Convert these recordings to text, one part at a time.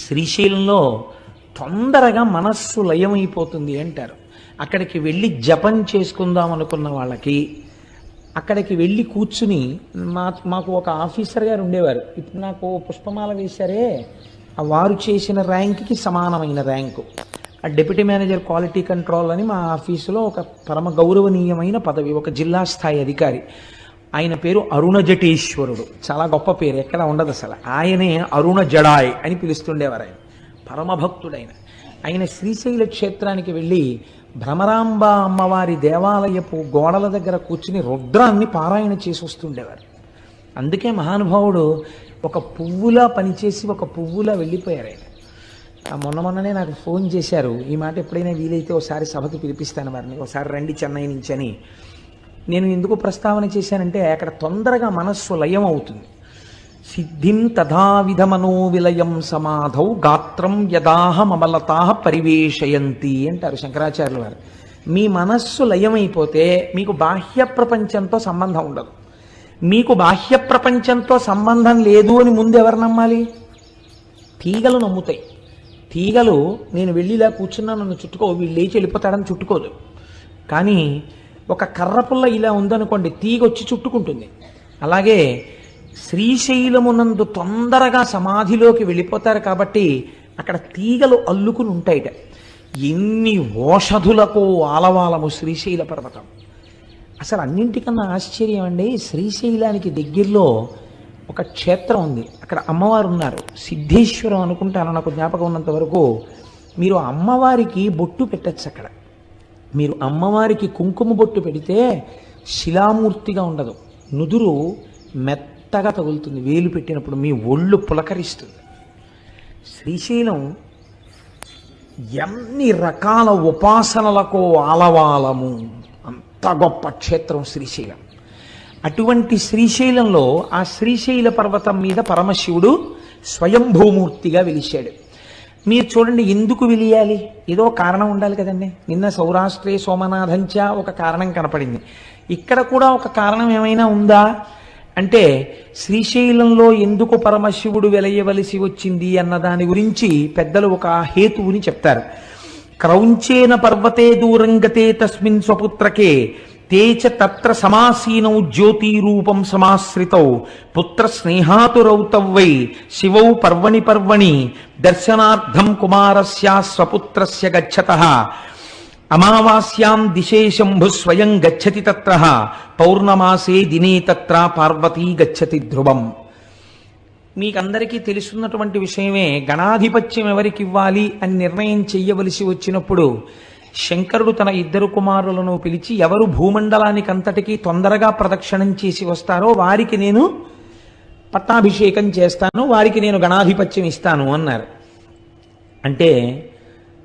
శ్రీశైలంలో తొందరగా మనస్సు లయమైపోతుంది అంటారు. అక్కడికి వెళ్ళి జపం చేసుకుందాం అనుకున్న వాళ్ళకి అక్కడికి వెళ్ళి కూర్చుని మాకు ఒక ఆఫీసర్ గారు ఉండేవారు. ఇప్పుడు నాకు పుష్పమాల వేశారే, ఆ వారు చేసిన ర్యాంక్కి సమానమైన ర్యాంకు. ఆ డిప్యూటీ మేనేజర్ క్వాలిటీ కంట్రోల్ అని మా ఆఫీసులో ఒక పరమ గౌరవనీయమైన పదవి, ఒక జిల్లా స్థాయి అధికారి. ఆయన పేరు అరుణ జటేశ్వరుడు. చాలా గొప్ప పేరు, ఎక్కడ ఉండదు అసలు. ఆయనే అరుణ జడాయ్ అని పిలుస్తుండేవారు. ఆయన పరమభక్తుడైన ఆయన శ్రీశైల క్షేత్రానికి వెళ్ళి భ్రమరాంబ అమ్మవారి దేవాలయపు గోడల దగ్గర కూర్చుని రుద్రాన్ని పారాయణ చేసి వస్తుండేవారు. అందుకే మహానుభావుడు ఒక పువ్వులా పనిచేసి ఒక పువ్వులా వెళ్ళిపోయారు. ఆయన మొన్ననే నాకు ఫోన్ చేశారు, ఈ మాట ఎప్పుడైనా వీలైతే ఒకసారి సభకి పిలిపిస్తాను వారిని, ఒకసారి రండి చెన్నై నుంచి అని. నేను ఎందుకు ప్రస్తావన చేశానంటే అక్కడ తొందరగా మనస్సు లయం అవుతుంది. సిద్ధిం తథావిధ మనోవిలయం సమాధౌ గాత్రం యదాహమలతా పరివేశయంతి అంటారు శంకరాచార్యుల వారు. మీ మనస్సు లయమైపోతే మీకు బాహ్య ప్రపంచంతో సంబంధం ఉండదు. మీకు బాహ్య ప్రపంచంతో సంబంధం లేదు అని ముందు ఎవరు నమ్మాలి? తీగలు నమ్ముతాయి. తీగలు నేను వెళ్ళిలా కూర్చున్నా నన్ను చుట్టుకో, వీళ్ళు లేచి వెళ్ళిపోతాడని చుట్టుకోదు. కానీ ఒక కర్రపుల్ల ఇలా ఉందనుకోండి, తీగ వచ్చి చుట్టుకుంటుంది. అలాగే శ్రీశైలమునందు తొందరగా సమాధిలోకి వెళ్ళిపోతారు కాబట్టి అక్కడ తీగలు అల్లుకుని ఉంటాయిట. ఎన్ని ఓషధులకు ఆలవాలము శ్రీశైల పర్వతం. అసలు అన్నింటికన్నా ఆశ్చర్యం అండి, శ్రీశైలానికి దగ్గరలో ఒక క్షేత్రం ఉంది. అక్కడ అమ్మవారు ఉన్నారు, సిద్ధేశ్వరం అనుకుంటాను నాకు జ్ఞాపకం ఉన్నంత వరకు. మీరు అమ్మవారికి బొట్టు పెట్టచ్చు. అక్కడ మీరు అమ్మవారికి కుంకుమ బొట్టు పెడితే శిలామూర్తిగా ఉండదు, నుదురు మెత్తగా తగులుతుంది. వేలు పెట్టినప్పుడు మీ ఒళ్ళు పులకరిస్తుంది. శ్రీశైలం ఎన్ని రకాల ఉపాసనలకు ఆలవాలము, అంత గొప్ప క్షేత్రం శ్రీశైలం. అటువంటి శ్రీశైలంలో ఆ శ్రీశైల పర్వతం మీద పరమశివుడు స్వయంభూమూర్తిగా వెలిశాడు. మీరు చూడండి, ఎందుకు వెలియాలి? ఏదో కారణం ఉండాలి కదండి. నిన్న సౌరాష్ట్రే సోమనాథంచ ఒక కారణం కనపడింది. ఇక్కడ కూడా ఒక కారణం ఏమైనా ఉందా అంటే, శ్రీశైలంలో ఎందుకు పరమశివుడు వెలయవలసి వచ్చింది అన్న దాని గురించి పెద్దలు ఒక హేతువుని చెప్తారు. క్రౌంచేన పర్వతే దూరంగతే తస్మిన్ స్వపుత్రకే తేచ తత్ర సమాసీనౌ జ్యోతిరూపం సమాశ్రితౌ పుత్ర స్నేహాతురౌతవై శివౌ పర్వణి పర్వణి దర్శనార్థం కుమారస్య స్వపుత్రస్య గచ్చతః అమావాస్యాం దిశే శంభు స్వయం గచ్చతి తత్ర పౌర్ణమాసే దినే తత్ర పార్వతీ గచ్చతి ధ్రువం. మీకందరికీ తెలుసున్నటువంటి విషయమే. గణాధిపత్యం ఎవరికి ఇవ్వాలి అని నిర్ణయం చెయ్యవలసి వచ్చినప్పుడు శంకరుడు తన ఇద్దరు కుమారులను పిలిచి, ఎవరు భూమండలానికి అంతటికీ తొందరగా ప్రదక్షిణం చేసి వస్తారో వారికి నేను పట్టాభిషేకం చేస్తాను, వారికి నేను గణాధిపత్యం ఇస్తాను అన్నారు. అంటే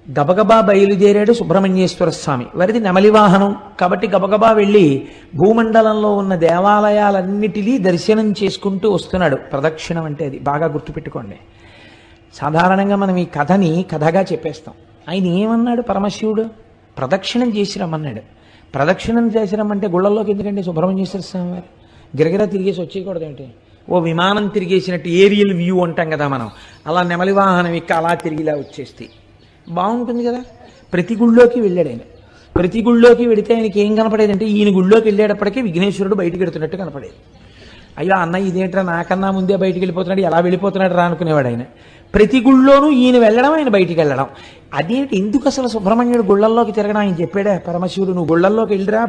గబగబా బయలుదేరాడు సుబ్రహ్మణ్యేశ్వర స్వామి. వారిది నెమలి వాహనం కాబట్టి గబగబా వెళ్ళి భూమండలంలో ఉన్న దేవాలయాలన్నిటినీ దర్శనం చేసుకుంటూ వస్తున్నాడు. ప్రదక్షిణం అంటే అది బాగా గుర్తుపెట్టుకోండి. సాధారణంగా మనం ఈ కథని కథగా చెప్పేస్తాం. ఆయన ఏమన్నాడు పరమశివుడు? ప్రదక్షిణం చేసి రమ్మన్నాడు. ప్రదక్షిణం చేసి రమ్మంటే గుళ్ళల్లోకి ఎందుకంటే సుబ్రహ్మణ్యేశ్వర స్వామి వారు గిరగిరా తిరిగేసి వచ్చేయకూడదు ఏంటి? ఓ విమానం తిరిగేసినట్టు ఏరియల్ వ్యూ అంటాం కదా మనం, అలా నెమలి వాహనం ఎక్క అలా తిరిగిలా వచ్చేస్తే బాగుంటుంది కదా. ప్రతి గుళ్ళోకి వెళ్ళాడు ఆయన. ప్రతి గుళ్ళోకి వెడితే ఆయనకి ఏం కనపడేదంటే, ఈయన గుళ్ళోకి వెళ్ళేటప్పటికీ విఘ్నేశ్వరుడు బయటికి వెడుతున్నట్టు కనపడేది. అయ్యో అన్న ఇదేంట్రా, నాకన్నా ముందే బయటికి వెళ్ళిపోతున్నాడు, ఎలా వెళ్ళిపోతున్నాడు రా అనుకునేవాడు ఆయన. ప్రతి గుళ్ళోనూ ఈయన వెళ్ళడం, ఆయన బయటికి వెళ్ళడం. అదేంటి, ఎందుకు అసలు సుబ్రహ్మణ్యుడు గుళ్ళల్లోకి తిరగడం? ఆయన చెప్పాడా పరమశివుడు, నువ్వు గుళ్ళల్లోకి వెళ్ళిరా,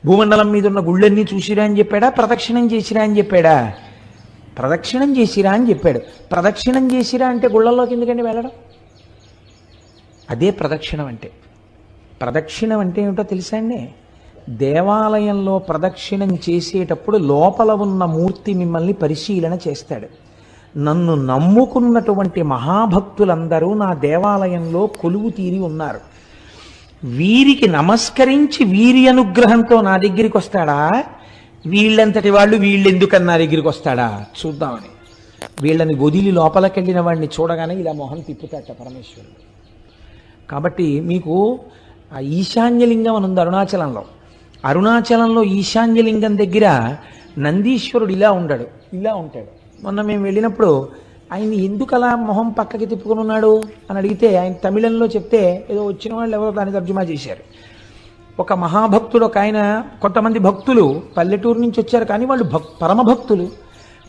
భూమండలం మీద ఉన్న గుళ్ళన్నీ చూసిరా అని చెప్పాడా? ప్రదక్షిణం చేసిరా అని చెప్పాడా? ప్రదక్షిణం చేసిరా అని చెప్పాడు. ప్రదక్షిణం చేసిరా అంటే గుళ్ళల్లోకి ఎందుకండి వెళ్ళడం? అదే ప్రదక్షిణం అంటే. ప్రదక్షిణం అంటే ఏమిటో తెలుసా అండి? దేవాలయంలో ప్రదక్షిణం చేసేటప్పుడు లోపల ఉన్న మూర్తి మిమ్మల్ని పరిశీలన చేస్తాడు. నన్ను నమ్ముకున్నటువంటి మహాభక్తులందరూ నా దేవాలయంలో కొలువు తీరి ఉన్నారు, వీరికి నమస్కరించి వీరి అనుగ్రహంతో నా దగ్గరికి వస్తాడా, వీళ్ళంతటి వాళ్ళు వీళ్ళెందుకని నా దగ్గరికి వస్తాడా చూద్దామని వీళ్ళని వదిలి లోపలికెళ్ళిన వాడిని చూడగానే ఇలా మొహం తిప్పుతాట పరమేశ్వరుడు. కాబట్టి మీకు ఆ ఈశాన్యలింగం అని ఉంది అరుణాచలంలో. అరుణాచలంలో ఈశాన్యలింగం దగ్గర నందీశ్వరుడు ఇలా ఉండడు, ఇలా ఉంటాడు. మొన్న మేము వెళ్ళినప్పుడు ఆయన్ని ఎందుకు అలా మొహం పక్కకి తిప్పుకొని ఉన్నాడు అని అడిగితే ఆయన తమిళంలో చెప్తే ఏదో వచ్చిన వాళ్ళు ఎవరో దాన్ని తర్జుమా చేశారు. ఒక మహాభక్తుడు ఒక ఆయన, కొంతమంది భక్తులు పల్లెటూరు నుంచి వచ్చారు కానీ వాళ్ళు పరమభక్తులు.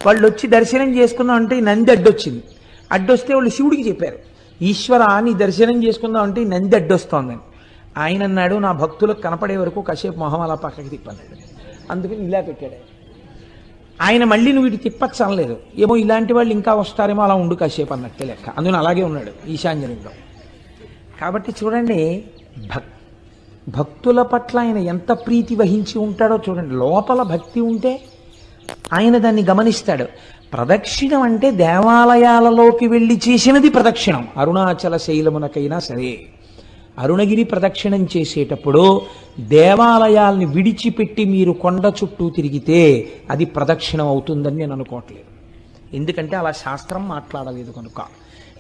వాళ్ళు వచ్చి దర్శనం చేసుకుందాం అంటే ఈ నంది అడ్డొచ్చింది. అడ్డొస్తే వాళ్ళు శివుడికి చెప్పారు, ఈశ్వర నీ దర్శనం చేసుకుందాం అంటే ఈ నంది అడ్డొస్తోందని. ఆయన అన్నాడు, నా భక్తులకు కనపడే వరకు కాసేపు మొహం అలా పక్కకి తిప్పన్నాడు. అందుకని ఇలా పెట్టాడు ఆయన. మళ్ళీ నువ్వు ఇటు తిప్పచ్చు అనలేదు, ఏమో ఇలాంటి వాళ్ళు ఇంకా వస్తారేమో అలా ఉండు కాసేపు అన్నట్టే లెక్క. అందుకని అలాగే ఉన్నాడు ఈశాన్యలింగం. కాబట్టి చూడండి, భక్తుల పట్ల ఆయన ఎంత ప్రీతి వహించి ఉంటాడో చూడండి. లోపల భక్తి ఉంటే ఆయన దాన్ని గమనిస్తాడు. ప్రదక్షిణం అంటే దేవాలయాలలోకి వెళ్ళి చేసినది ప్రదక్షిణం. అరుణాచల శైలమునకైనా సరే అరుణగిరి ప్రదక్షిణం చేసేటప్పుడు దేవాలయాల్ని విడిచిపెట్టి మీరు కొండ చుట్టూ తిరిగితే అది ప్రదక్షిణం అవుతుందని నేను అనుకోవట్లేదు. ఎందుకంటే అలా శాస్త్రం మాట్లాడలేదు కనుక.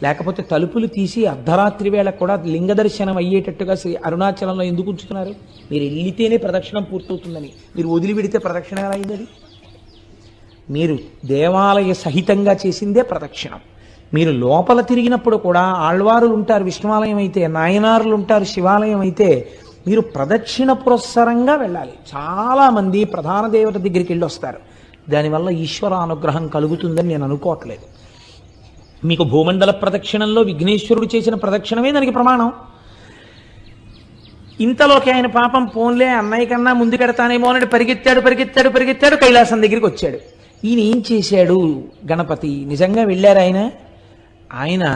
లేకపోతే తలుపులు తీసి అర్ధరాత్రి వేళ కూడా లింగ దర్శనం అయ్యేటట్టుగా శ్రీ అరుణాచలంలో ఎందుకు ఉంచుతున్నారు? మీరు వెళ్ళితేనే ప్రదక్షిణం పూర్తవుతుందని. మీరు వదిలిపెడితే ప్రదక్షిణ ఎలా అయింది? మీరు దేవాలయ సహితంగా చేసిందే ప్రదక్షిణం. మీరు లోపల తిరిగినప్పుడు కూడా ఆళ్వారులు ఉంటారు విష్ణువాలయం అయితే, నాయనారులు ఉంటారు శివాలయం అయితే, మీరు ప్రదక్షిణ పురస్సరంగా వెళ్ళాలి. చాలామంది ప్రధాన దేవత దగ్గరికి వెళ్ళి వస్తారు. దానివల్ల ఈశ్వర అనుగ్రహం కలుగుతుందని నేను అనుకోవట్లేదు. మీకు భూమండల ప్రదక్షిణంలో విఘ్నేశ్వరుడు చేసిన ప్రదక్షిణమే దానికి ప్రమాణం. ఇంతలోకి ఆయన పాపం పోన్లే అన్నయ్య కన్నా ముందుకెడతానేమో అని పరిగెత్తాడు కైలాసం దగ్గరికి వచ్చాడు. ఈయన ఏం చేశాడు? గణపతి నిజంగా వెళ్ళారు ఆయన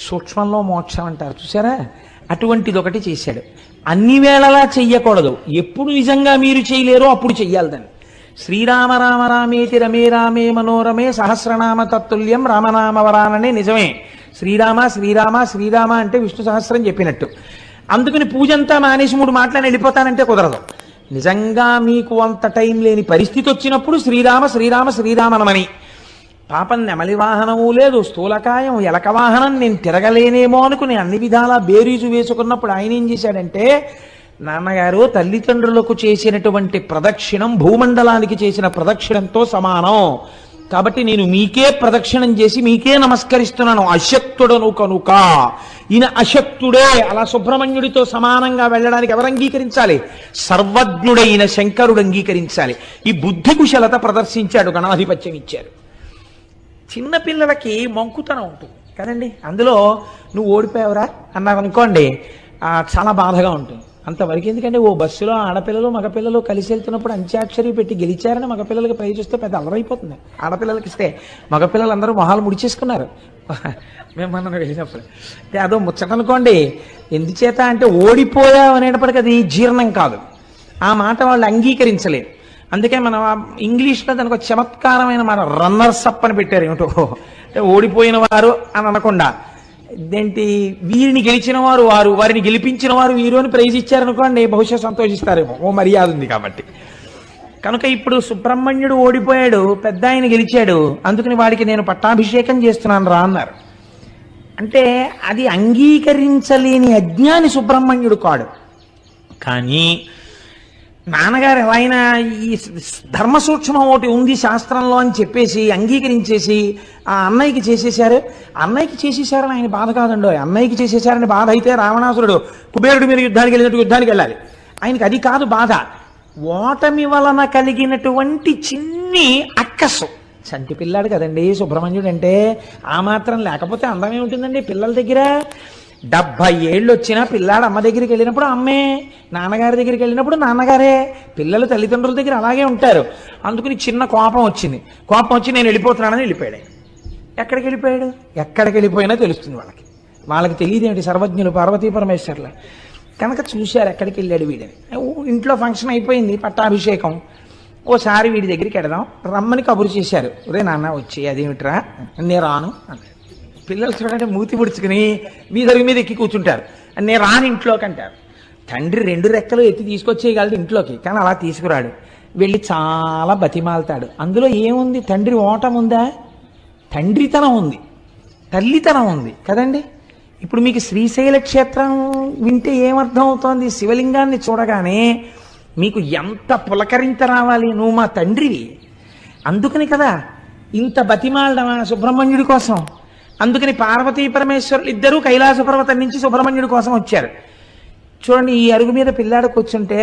సూక్ష్మంలో మోక్షం అంటారు చూసారా, అటువంటిది ఒకటి చేశాడు. అన్ని వేళలా చెయ్యకూడదు. ఎప్పుడు నిజంగా మీరు చేయలేరో అప్పుడు చెయ్యాలి దాన్ని. శ్రీరామ రామ రామేతి రమే రామే మనోరమే సహస్రనామ తత్తుల్యం రామనామవరాననే నిజమే. శ్రీరామ శ్రీరామ శ్రీరామ అంటే విష్ణు సహస్రం చెప్పినట్టు. అందుకని పూజంతా మానేసి 3 మాటలని వెళ్ళిపోతానంటే కుదరదు. నిజంగా మీకు అంత టైం లేని పరిస్థితి వచ్చినప్పుడు శ్రీరామ శ్రీరామ శ్రీరామనమని. పాపం నెమలి వాహనము లేదు, స్థూలకాయం ఎలక వాహనం, నేను తిరగలేనేమో అనుకుని అన్ని విధాలా బేరీజు వేసుకున్నప్పుడు ఆయన ఏం చేశాడంటే, నాన్నగారు తల్లిదండ్రులకు చేసినటువంటి ప్రదక్షిణం భూమండలానికి చేసిన ప్రదక్షిణంతో సమానం. కాబట్టి నేను మీకే ప్రదక్షిణం చేసి మీకే నమస్కరిస్తున్నాను. అశక్తుడను కనుక ఈయన అశక్తుడే. అలా సుబ్రహ్మణ్యుడితో సమానంగా వెళ్ళడానికి ఎవరు అంగీకరించాలి? సర్వజ్ఞుడైన శంకరుడు అంగీకరించాలి. ఈ బుద్ధి కుశలత ప్రదర్శించాడు, గణాధిపత్యం ఇచ్చారు. చిన్నపిల్లలకి మంకుతనం ఉంటుంది కదండి. అందులో నువ్వు ఓడిపోయావురా అన్నారనుకోండి, చాలా బాధగా ఉంటుంది. అంతవరకు ఎందుకంటే ఓ బస్సులో ఆడపిల్లలు మగపిల్లలు కలిసి వెళ్తున్నప్పుడు అంత్యాక్షరి పెట్టి గెలిచారని మగపిల్లలకి ప్రైజ్ ఇస్తే పెద్ద అలరైపోతుంది. ఆడపిల్లలకి ఇస్తే మగపిల్లలు అందరూ మొహాలు ముడిచేసుకున్నారు మేము మనం వెళ్ళినప్పుడు. అదో ముచ్చట అనుకోండి. ఎందుచేత అంటే ఓడిపోయావు అనేటప్పటికీ అది జీర్ణం కాదు. ఆ మాట వాళ్ళు అంగీకరించలేదు. అందుకే మనం ఇంగ్లీష్లో దానికి ఒక చమత్కారమైన మన రన్నర్స్ అప్ అని పెట్టారు. ఏమిటో అంటే ఓడిపోయిన వారు అని అనకుండా ఇదేంటి, వీరిని గెలిచిన వారు వారిని గెలిపించిన వారు వీరు అని ప్రైజ్ ఇచ్చారనుకోండి, బహుశా సంతోషిస్తారేమో, ఓ మర్యాద ఉంది కాబట్టి. కనుక ఇప్పుడు సుబ్రహ్మణ్యుడు ఓడిపోయాడు, పెద్ద ఆయన గెలిచాడు, అందుకని వాడికి నేను పట్టాభిషేకం చేస్తున్నాను రా అన్నారు. అంటే అది అంగీకరించలేని అజ్ఞాని సుబ్రహ్మణ్యుడు కాడు. కానీ నాన్నగారు ఎలా అయినా ఈ ధర్మ సూక్ష్మం ఒకటి ఉంది శాస్త్రంలో అని చెప్పేసి అంగీకరించేసి ఆ అన్నయ్యకి చేసేశారు. అన్నయ్యకి చేసేశారని ఆయన బాధ కాదండో. అన్నయ్యకి చేసేశారని బాధ అయితే రావణాసురుడు కుబేరుడు మీద యుద్ధానికి వెళ్ళినట్టు యుద్ధానికి వెళ్ళాలి. ఆయనకి అది కాదు బాధ. ఓటమి వలన కలిగినటువంటి చిన్ని అక్కసు. చంటి పిల్లాడు కదండి సుబ్రహ్మణ్యుడు అంటే. ఆ మాత్రం లేకపోతే అందమే ఉంటుందండి పిల్లల దగ్గర. 70 ఏళ్ళు వచ్చినా పిల్లాడు అమ్మ దగ్గరికి వెళ్ళినప్పుడు అమ్మే, నాన్నగారి దగ్గరికి వెళ్ళినప్పుడు నాన్నగారే. పిల్లలు తల్లిదండ్రుల దగ్గర అలాగే ఉంటారు. అందుకని చిన్న కోపం వచ్చి నేను వెళ్ళిపోతున్నానని వెళ్ళిపోయాడు. ఎక్కడికి వెళ్ళిపోయాడు? ఎక్కడికి వెళ్ళిపోయినా తెలుస్తుంది వాళ్ళకి. వాళ్ళకి తెలియదేమిటి సర్వజ్ఞులు పార్వతీ పరమేశ్వర్లు కనుక చూశారు ఎక్కడికి వెళ్ళాడు వీడని. ఇంట్లో ఫంక్షన్ అయిపోయింది, పట్టాభిషేకం. ఓసారి వీడి దగ్గరికి వెడదాం రమ్మని కబురు చేశారు. ఒరే నాన్న వచ్చి అదేమిట్రా, నేను రాను అన్నాడు. పిల్లలు చూడండి మూతి పుడుచుకుని వీధరి మీద ఎక్కి కూర్చుంటారు. నేను రాని ఇంట్లోకి అంటారు. తండ్రి 2 రెక్కలు ఎత్తి తీసుకొచ్చేయగలడు ఇంట్లోకి, కానీ అలా తీసుకురాడు. వెళ్ళి చాలా బతిమాలతాడు. అందులో ఏముంది? తండ్రి ఓటం ఉందా? తండ్రితనం ఉంది, తల్లితనం ఉంది కదండి. ఇప్పుడు మీకు శ్రీశైల క్షేత్రం వింటే ఏమర్థం అవుతోంది? శివలింగాన్ని చూడగానే మీకు ఎంత పులకరింత రావాలి, నువ్వు మా తండ్రివి. అందుకని కదా ఇంత బతిమాలడమా సుబ్రహ్మణ్యుడి కోసం? అందుకని పార్వతీ పరమేశ్వరులు ఇద్దరూ కైలాస పర్వతం నుంచి సుబ్రహ్మణ్యుడి కోసం వచ్చారు. చూడండి, ఈ అరుగు మీద పిల్లాడు కూర్చుంటే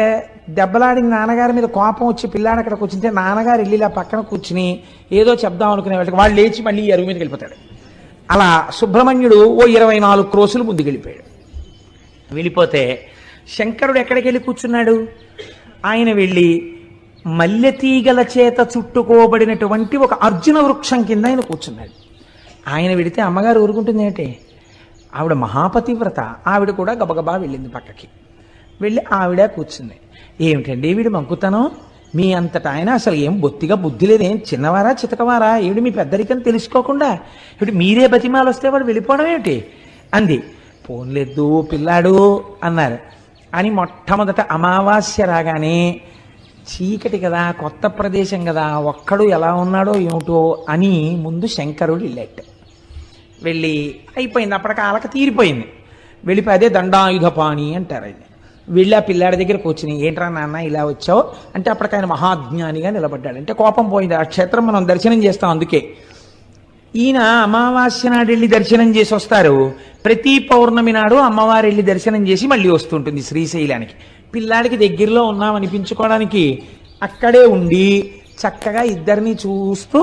దెబ్బలాడి నాన్నగారి మీద కోపం వచ్చి పిల్లాడు అక్కడ కూర్చుంటే నాన్నగారు వెళ్ళి ఇలా పక్కన కూర్చుని ఏదో చెప్దాం అనుకునే వాళ్ళకి వాళ్ళు లేచి మళ్ళీ ఈ అరుగు మీదకి వెళ్ళిపోతాడు. అలా సుబ్రహ్మణ్యుడు ఓ 24 క్రోసులు ముందుకు వెళ్ళిపోయాడు. వెళ్ళిపోతే శంకరుడు ఎక్కడికి వెళ్ళి కూర్చున్నాడు? ఆయన వెళ్ళి మల్లెతీగల చేత చుట్టుకోబడినటువంటి ఒక అర్జున వృక్షం కింద ఆయన కూర్చున్నాడు. ఆయన వెడితే అమ్మగారు ఊరుకుంటుంది ఏంటి? ఆవిడ మహాపతివ్రత, ఆవిడ కూడా గబగబా వెళ్ళింది పక్కకి. వెళ్ళి ఆవిడ కూర్చుంది. ఏమిటండి వీడు మంకుతనం? మీ అంతటా ఆయన అసలు ఏం బొత్తిగా బుద్ధి లేదేం, చిన్నవారా చితకవారా? ఏమిటి మీ పెద్దరికని తెలుసుకోకుండా ఇప్పుడు మీరే బతిమాలు వస్తే వాడు వెళ్ళిపోవడం ఏమిటి అంది. పోన్లేదు పిల్లాడు అన్నారు. అని మొట్టమొదట అమావాస్య రాగానే చీకటి కదా, కొత్త ప్రదేశం కదా, ఒక్కడు ఎలా ఉన్నాడో ఏమిటో అని ముందు శంకరుడు వెళ్ళాడు. వెళ్ళి అయిపోయింది, అప్పటికి ఆలక తీరిపోయింది. వెళ్ళిపోయి అదే దండాయుధపాణి అంటారు. ఆయన వెళ్ళి ఆ పిల్లాడి దగ్గర కూర్చుని ఏంట్రా నాన్న ఇలా వచ్చావు అంటే అప్పటికి ఆయన మహాజ్ఞానిగా నిలబడ్డాడు. అంటే కోపం పోయింది. ఆ క్షేత్రం మనం దర్శనం చేస్తాం. అందుకే ఈయన అమావాస్య నాడు వెళ్ళి దర్శనం చేసి వస్తారు. ప్రతి పౌర్ణమి నాడు అమ్మవారు వెళ్ళి దర్శనం చేసి మళ్ళీ వస్తుంటుంది శ్రీశైలానికి. పిల్లాడికి దగ్గరలో ఉన్నామనిపించుకోవడానికి అక్కడే ఉండి చక్కగా ఇద్దరిని చూస్తూ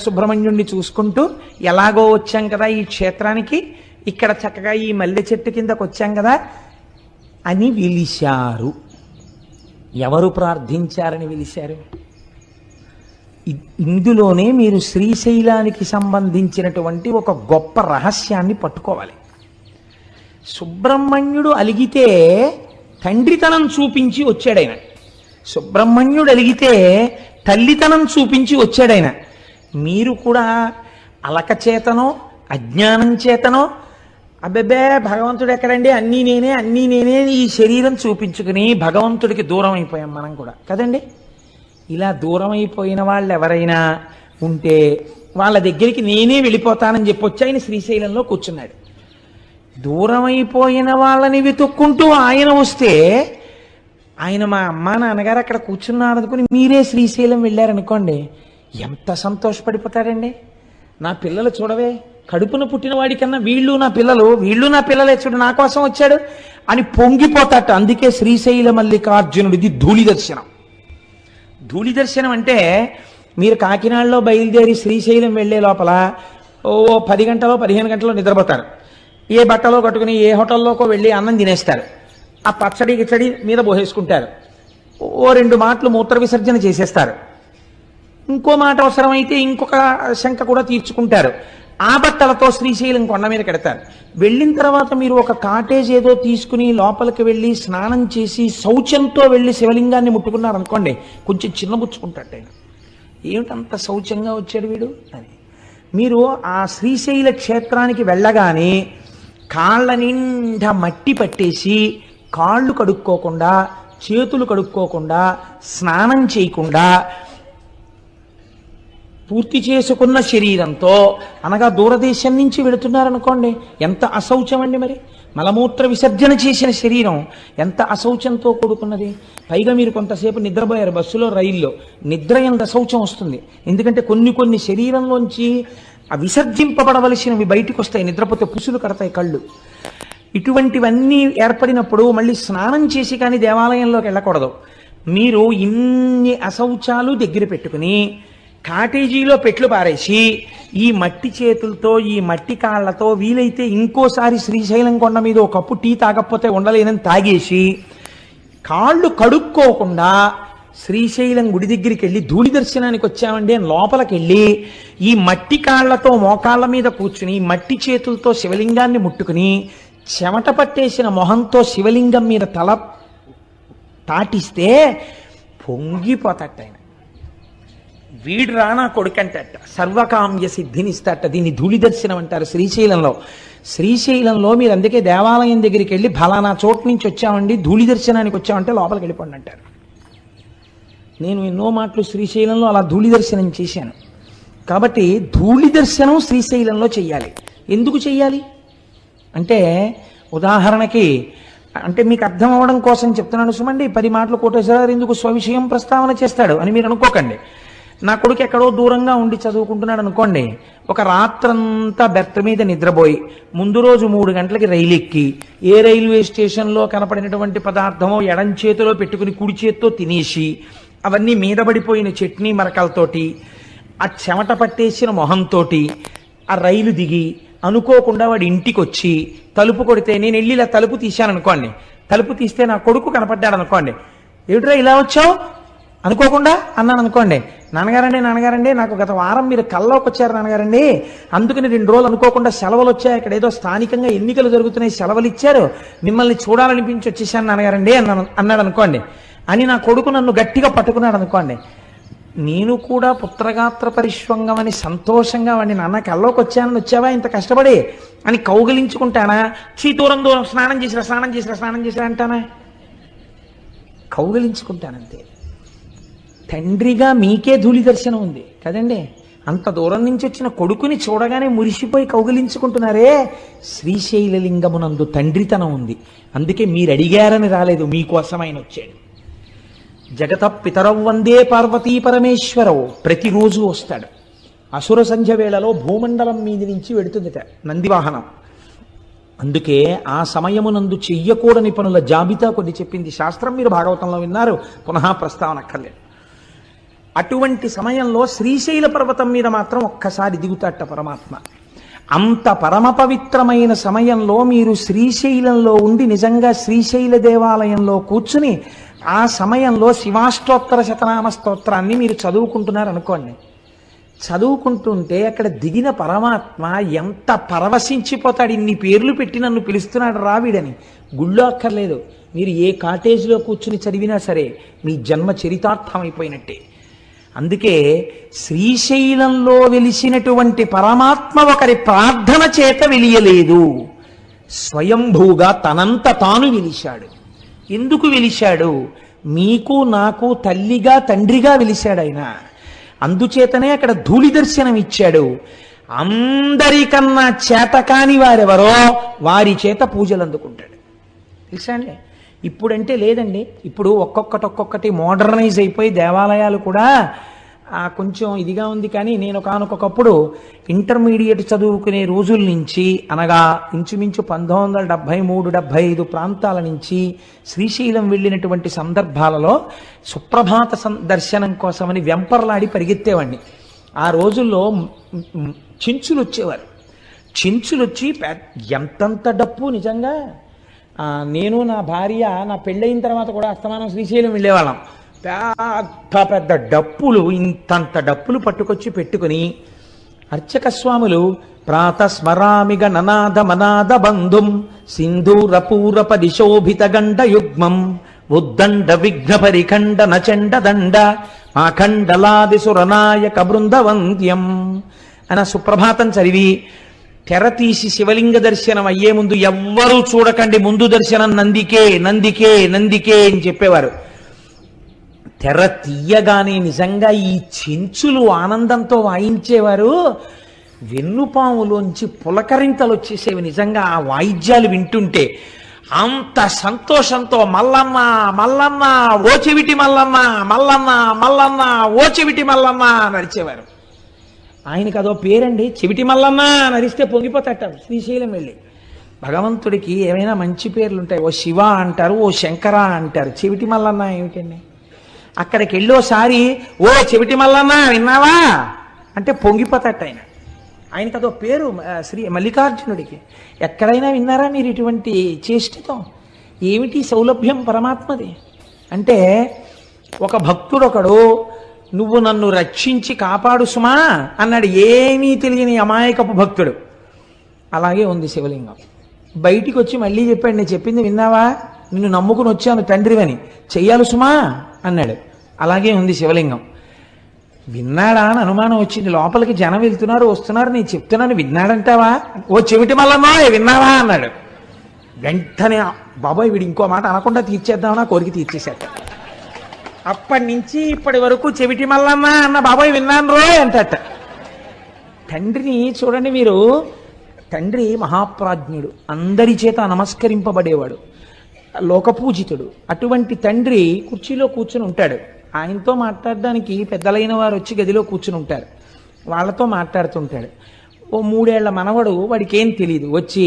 సుబ్రహ్మణ్యుణ్ణి చూసుకుంటూ ఎలాగో వచ్చాం కదా ఈ క్షేత్రానికి, ఇక్కడ చక్కగా ఈ మల్లె చెట్టు కిందకు వచ్చాం కదా అని పిలిచారు. ఎవరు ప్రార్థించారని పిలిచారు? ఇందులోనే మీరు శ్రీశైలానికి సంబంధించినటువంటి ఒక గొప్ప రహస్యాన్ని పట్టుకోవాలి. సుబ్రహ్మణ్యుడు అలిగితే తండ్రితనం చూపించి వచ్చాడైన, సుబ్రహ్మణ్యుడు అలిగితే తల్లితనం చూపించి వచ్చాడైన. మీరు కూడా అలక చేతనో అజ్ఞానం చేతనో అబ్బెబ్బే భగవంతుడు ఎక్కడండి, అన్నీ నేనే ఈ శరీరం చూపించుకుని భగవంతుడికి దూరం అయిపోయాం మనం కూడా కదండి. ఇలా దూరం అయిపోయిన వాళ్ళు ఎవరైనా ఉంటే వాళ్ళ దగ్గరికి నేనే వెళ్ళిపోతానని చెప్పొచ్చి ఆయన శ్రీశైలంలో కూర్చున్నాడు. దూరం అయిపోయిన వాళ్ళని వెతుక్కుంటూ ఆయన వస్తే ఆయన మా అమ్మ నాన్నగారు అక్కడ కూర్చున్నారు అనుకుని మీరే శ్రీశైలం వెళ్ళారనుకోండి, ఎంత సంతోషపడిపోతాడండి. నా పిల్లలు చూడవే, కడుపున పుట్టిన వాడికన్నా వీళ్ళు నా పిల్లలే చూడు, నా కోసం వచ్చాడు అని పొంగిపోతాట. అందుకే శ్రీశైల మల్లికార్జునుడిది ధూళి దర్శనం. ధూళి దర్శనం అంటే మీరు కాకినాడలో బయలుదేరి శ్రీశైలం వెళ్లే లోపల ఓ 10 గంటలో 15 గంటలో నిద్రపోతారు. ఏ బట్టలో కట్టుకుని ఏ హోటల్లోకో వెళ్ళి అన్నం తినేస్తారు. ఆ పచ్చడి గిచ్చడి మీద పోసేసుకుంటారు. ఓ 2 మాటలు మూత్ర విసర్జన చేసేస్తారు. ఇంకో మాట అవసరమైతే ఇంకొక శంక కూడా తీర్చుకుంటారు. ఆ బట్టలతో శ్రీశైలం కొండ మీద కడతారు. వెళ్ళిన తర్వాత మీరు ఒక కాటేజ్ ఏదో తీసుకుని లోపలికి వెళ్ళి స్నానం చేసి శౌచంతో వెళ్ళి శివలింగాన్ని ముట్టుకున్నారనుకోండి, కొంచెం చిన్నబుచ్చుకుంటాడు ఆయన. ఏమిటంత శౌచంగా వచ్చాడు వీడు అని. మీరు ఆ శ్రీశైల క్షేత్రానికి వెళ్ళగానే కాళ్ళ నిండా మట్టి పట్టేసి కాళ్ళు కడుక్కోకుండా చేతులు కడుక్కోకుండా స్నానం చేయకుండా పూర్తి చేసుకున్న శరీరంతో అనగా దూరదేశం నుంచి వెళుతున్నారనుకోండి, ఎంత అశౌచం అండి. మరి మలమూత్ర విసర్జన చేసిన శరీరం ఎంత అశౌచంతో కూడుకున్నది. పైగా మీరు కొంతసేపు నిద్రపోయారు బస్సులో రైల్లో, నిద్ర ఎంత అశౌచం వస్తుంది. ఎందుకంటే కొన్ని శరీరంలోంచి విసర్జింపబడవలసినవి బయటికి వస్తాయి. నిద్రపోతే పుసులు కడతాయి కళ్ళు. ఇటువంటివన్నీ ఏర్పడినప్పుడు మళ్ళీ స్నానం చేసి కానీ దేవాలయంలోకి వెళ్ళకూడదు. మీరు ఇన్ని అశౌచాలు దగ్గర పెట్టుకుని కాటేజీలో పెట్లు పారేసి ఈ మట్టి చేతులతో ఈ మట్టి కాళ్లతో వీలైతే ఇంకోసారి శ్రీశైలం కొండ మీద ఒక కప్పు టీ తాగకపోతే ఉండలేనని తాగేసి కాళ్ళు కడుక్కోకుండా శ్రీశైలం గుడి దగ్గరికి వెళ్ళి ధూళి దర్శనానికి వచ్చామండి అని లోపలికి వెళ్ళి ఈ మట్టి కాళ్లతో మోకాళ్ళ మీద కూర్చుని మట్టి చేతులతో శివలింగాన్ని ముట్టుకుని చెమట పట్టేసిన మొహంతో శివలింగం మీద తల తాటిస్తే పొంగిపోతట ఆయన. వీడు రానా కొడుకంటట, సర్వకామ్య సిద్ధినిస్తట. దీన్ని ధూళి దర్శనం అంటారు శ్రీశైలంలో మీరు అందుకే దేవాలయం దగ్గరికి వెళ్ళి ఫలానా చోటు నుంచి వచ్చామండి ధూళి దర్శనానికి వచ్చామంటే లోపలికి వెళ్ళిపోండి అంటారు. నేను ఎన్నో మాటలు శ్రీశైలంలో అలా ధూళి దర్శనం చేశాను. కాబట్టి ధూళి దర్శనం శ్రీశైలంలో చెయ్యాలి. ఎందుకు చెయ్యాలి అంటే, ఉదాహరణకి అంటే మీకు అర్థం అవ్వడం కోసం చెప్తున్నాను సుమండి. 10 మాటలు కోటేశ్వరరావు ఎందుకు స్వవిషయం ప్రస్తావన చేస్తాడు అని మీరు అనుకోకండి. నా కొడుకు ఎక్కడో దూరంగా ఉండి చదువుకుంటున్నాడు అనుకోండి, ఒక రాత్రంతా బెర్త్ మీద నిద్రపోయి ముందు రోజు 3 గంటలకి రైలు ఎక్కి ఏ రైల్వే స్టేషన్లో కనపడినటువంటి పదార్థమో ఎడం చేతిలో పెట్టుకుని కుడి చేత్తో తినేసి అవన్నీ మీద పడిపోయిన చట్నీ మరకలతోటి ఆ చెమట పట్టేసిన మొహంతోటి ఆ రైలు దిగి అనుకోకుండా వాడి ఇంటికి వచ్చి తలుపు కొడితే నేను వెళ్ళి ఇలా తలుపు తీశాను అనుకోండి, తలుపు తీస్తే నా కొడుకు కనపడ్డాడు అనుకోండి, ఏమిట్రా ఇలా వచ్చావు అనుకోకుండా అన్నాను అనుకోండి, నాన్నగారండి నాకు గత వారం మీరు కల్లోకి వచ్చారు నాన్నగారండి, అందుకని 2 రోజులు అనుకోకుండా సెలవులు వచ్చాయి, ఇక్కడ ఏదో స్థానికంగా ఎన్నికలు జరుగుతున్నాయి సెలవులు ఇచ్చారు, మిమ్మల్ని చూడాలనిపించి వచ్చేసాను నాన్నగారండి అన్నాడు అనుకోండి అని నా కొడుకు నన్ను గట్టిగా పట్టుకున్నాడు అనుకోండి, నేను కూడా పుత్రగాత్ర పరిష్వంగం అని సంతోషంగా వాడిని నాన్న కల్లోకి వచ్చానని వచ్చావా ఇంత కష్టపడి అని కౌగిలించుకుంటానా, దూరం స్నానం చేసిరా అంటానా? కౌగిలించుకుంటానంతే. తండ్రిగా మీకే ధూళి దర్శనం ఉంది కదండి, అంత దూరం నుంచి వచ్చిన కొడుకుని చూడగానే మురిసిపోయి కౌగిలించుకుంటున్నారే, శ్రీశైలలింగమునందు తండ్రితనం ఉంది. అందుకే మీరు అడిగారని రాలేదు, మీకోసం ఆయన వచ్చాడు. జగత పితరవ్ వందే పార్వతీ పరమేశ్వరవు ప్రతిరోజు వస్తాడు. అసుర సంధ్య వేళలో భూమండలం మీద నుంచి వెడుతుందిట నందివాహనం. అందుకే ఆ సమయమునందు చెయ్యకూడని పనుల జాబితా కొన్ని చెప్పింది శాస్త్రం, మీరు భాగవతంలో విన్నారు, పునః ప్రస్తావన అక్కర్లేదు. అటువంటి సమయంలో శ్రీశైల పర్వతం మీద మాత్రం ఒక్కసారి దిగుతాట పరమాత్మ. అంత పరమ పవిత్రమైన సమయంలో మీరు శ్రీశైలంలో ఉండి నిజంగా శ్రీశైల దేవాలయంలో కూర్చుని ఆ సమయంలో శివాష్టోత్తర శతనామ స్తోత్రాన్ని మీరు చదువుకుంటున్నారు అనుకోండి, చదువుకుంటుంటే అక్కడ దిగిన పరమాత్మ ఎంత పరవశించిపోతాడు, ఇన్ని పేర్లు పెట్టి నన్ను పిలుస్తున్నాడు రావిడని. గుళ్ళో అక్కర్లేదు, మీరు ఏ కాటేజ్లో కూర్చుని చదివినా సరే మీ జన్మ చరితార్థం అయిపోయినట్టే. అందుకే శ్రీశైలంలో వెలిసినటువంటి పరమాత్మ ఒకరి ప్రార్థన చేత వెలియలేదు, స్వయంభూగా తనంత తాను వెలిశాడు. ఎందుకు వెలిశాడు? మీకు నాకు తల్లిగా తండ్రిగా వెలిశాడు ఆయన. అందుచేతనే అక్కడ ధూళి దర్శనం ఇచ్చాడు. అందరికన్నా చేతకాని వారెవరో వారి చేత పూజలు అందుకుంటాడు. తెలుసా అండి? ఇప్పుడంటే లేదండి, ఇప్పుడు ఒక్కొక్కటి మోడర్నైజ్ అయిపోయి దేవాలయాలు కూడా కొంచెం ఇదిగా ఉంది. కానీ నేను ఒకనొకప్పుడు ఇంటర్మీడియట్ చదువుకునే రోజుల నుంచి, అనగా ఇంచుమించు 1973-75 ప్రాంతాల నుంచి శ్రీశైలం వెళ్ళినటువంటి సందర్భాలలో సుప్రభాత దర్శనం కోసమని వెంపర్లాడి పరిగెత్తేవాడిని. ఆ రోజుల్లో చెంచులు వచ్చేవారు. చెంచులు వచ్చి ఎంతంత డప్పు నిజంగా. నేను నా భార్య నా పెళ్ళయిన తర్వాత కూడా అస్తమానం శ్రీశైలం వెళ్ళేవాళ్ళం. పెద్ద డప్పులు, ఇంతంత డప్పులు పట్టుకొచ్చి పెట్టుకుని అర్చక స్వాములు ప్రాతస్మరామిగ ననాద మనాద బంధుం సింధూరపూర పరిశోభిత గండ యుగ్మం ఉద్దండ విఘ్న పరిఖండ నచండ దండ ఆఖండలాది సురనాయక బృందవంద్యం అన్న సుప్రభాతం చదివి తెర తీసి శివలింగ దర్శనం అయ్యే ముందు ఎవ్వరూ చూడకండి, ముందు దర్శనం నందికే నందికే నందికే అని చెప్పేవారు. తెర తీయగానే నిజంగా ఈ చెంచులు ఆనందంతో వాయించేవారు. వెన్నుపాములోంచి పులకరింతలు వచ్చేసేవి నిజంగా ఆ వాయిద్యాలు వింటుంటే. అంత సంతోషంతో మల్లన్న మల్లన్న ఓ చెవిటి మల్లన్న మల్లన్న మల్లన్న ఓ చెవిటి మల్లన్న నడిచేవారు. ఆయనకు అదో పేరండి, చెవిటి మల్లన్న నరిస్తే పొంగిపోతాట. శ్రీశైలం వెళ్ళి భగవంతుడికి ఏమైనా మంచి పేర్లు ఉంటాయి, ఓ శివ అంటారు, ఓ శంకర అంటారు, చెవిటి మల్లన్న ఏమిటండి? అక్కడికి వెళ్ళోసారి ఓ చెవిటి మల్లన్న విన్నావా అంటే పొంగిపోతాట ఆయన. ఆయనకు అదో పేరు శ్రీ మల్లికార్జునుడికి. ఎక్కడైనా విన్నారా మీరు ఇటువంటి చేష్టితం? ఏమిటి సౌలభ్యం పరమాత్మది అంటే, ఒక భక్తుడొకడు నువ్వు నన్ను రక్షించి కాపాడు సుమా అన్నాడు. ఏమీ తెలియని అమాయకపు భక్తుడు. అలాగే ఉంది శివలింగం. బయటికి వచ్చి మళ్ళీ చెప్పాడు, నేను చెప్పింది విన్నావా, నిన్ను నమ్ముకుని వచ్చాను తండ్రివని, చెయ్యాలి సుమా అన్నాడు. అలాగే ఉంది శివలింగం. విన్నాడా అని అనుమానం వచ్చింది. లోపలికి జనం వెళ్తున్నారు వస్తున్నారు, నేను చెప్తున్నాను విన్నాడంటావా, ఓ చెవిటి మల్లమ్మా విన్నావా అన్నాడు. వెంటనే బాబాయ్ వీడు ఇంకో మాట అనకుండా తీర్చేద్దామని ఆ కోరిక తీర్చేశాట. అప్పటి నుంచి ఇప్పటి వరకు చెవిటి మల్లమ్మ అన్న బాబాయ్ విన్నాను రో అంటట. తండ్రిని చూడండి మీరు, తండ్రి మహాప్రాజ్ఞుడు, అందరి చేత నమస్కరింపబడేవాడు, లోకపూజితుడు. అటువంటి తండ్రి కుర్చీలో కూర్చుని ఉంటాడు. ఆయనతో మాట్లాడడానికి పెద్దలైన వారు వచ్చి గదిలో కూర్చుని ఉంటారు. వాళ్ళతో మాట్లాడుతుంటాడు. ఓ 3 ఏళ్ల మనవడు, వాడికి ఏం తెలియదు, వచ్చి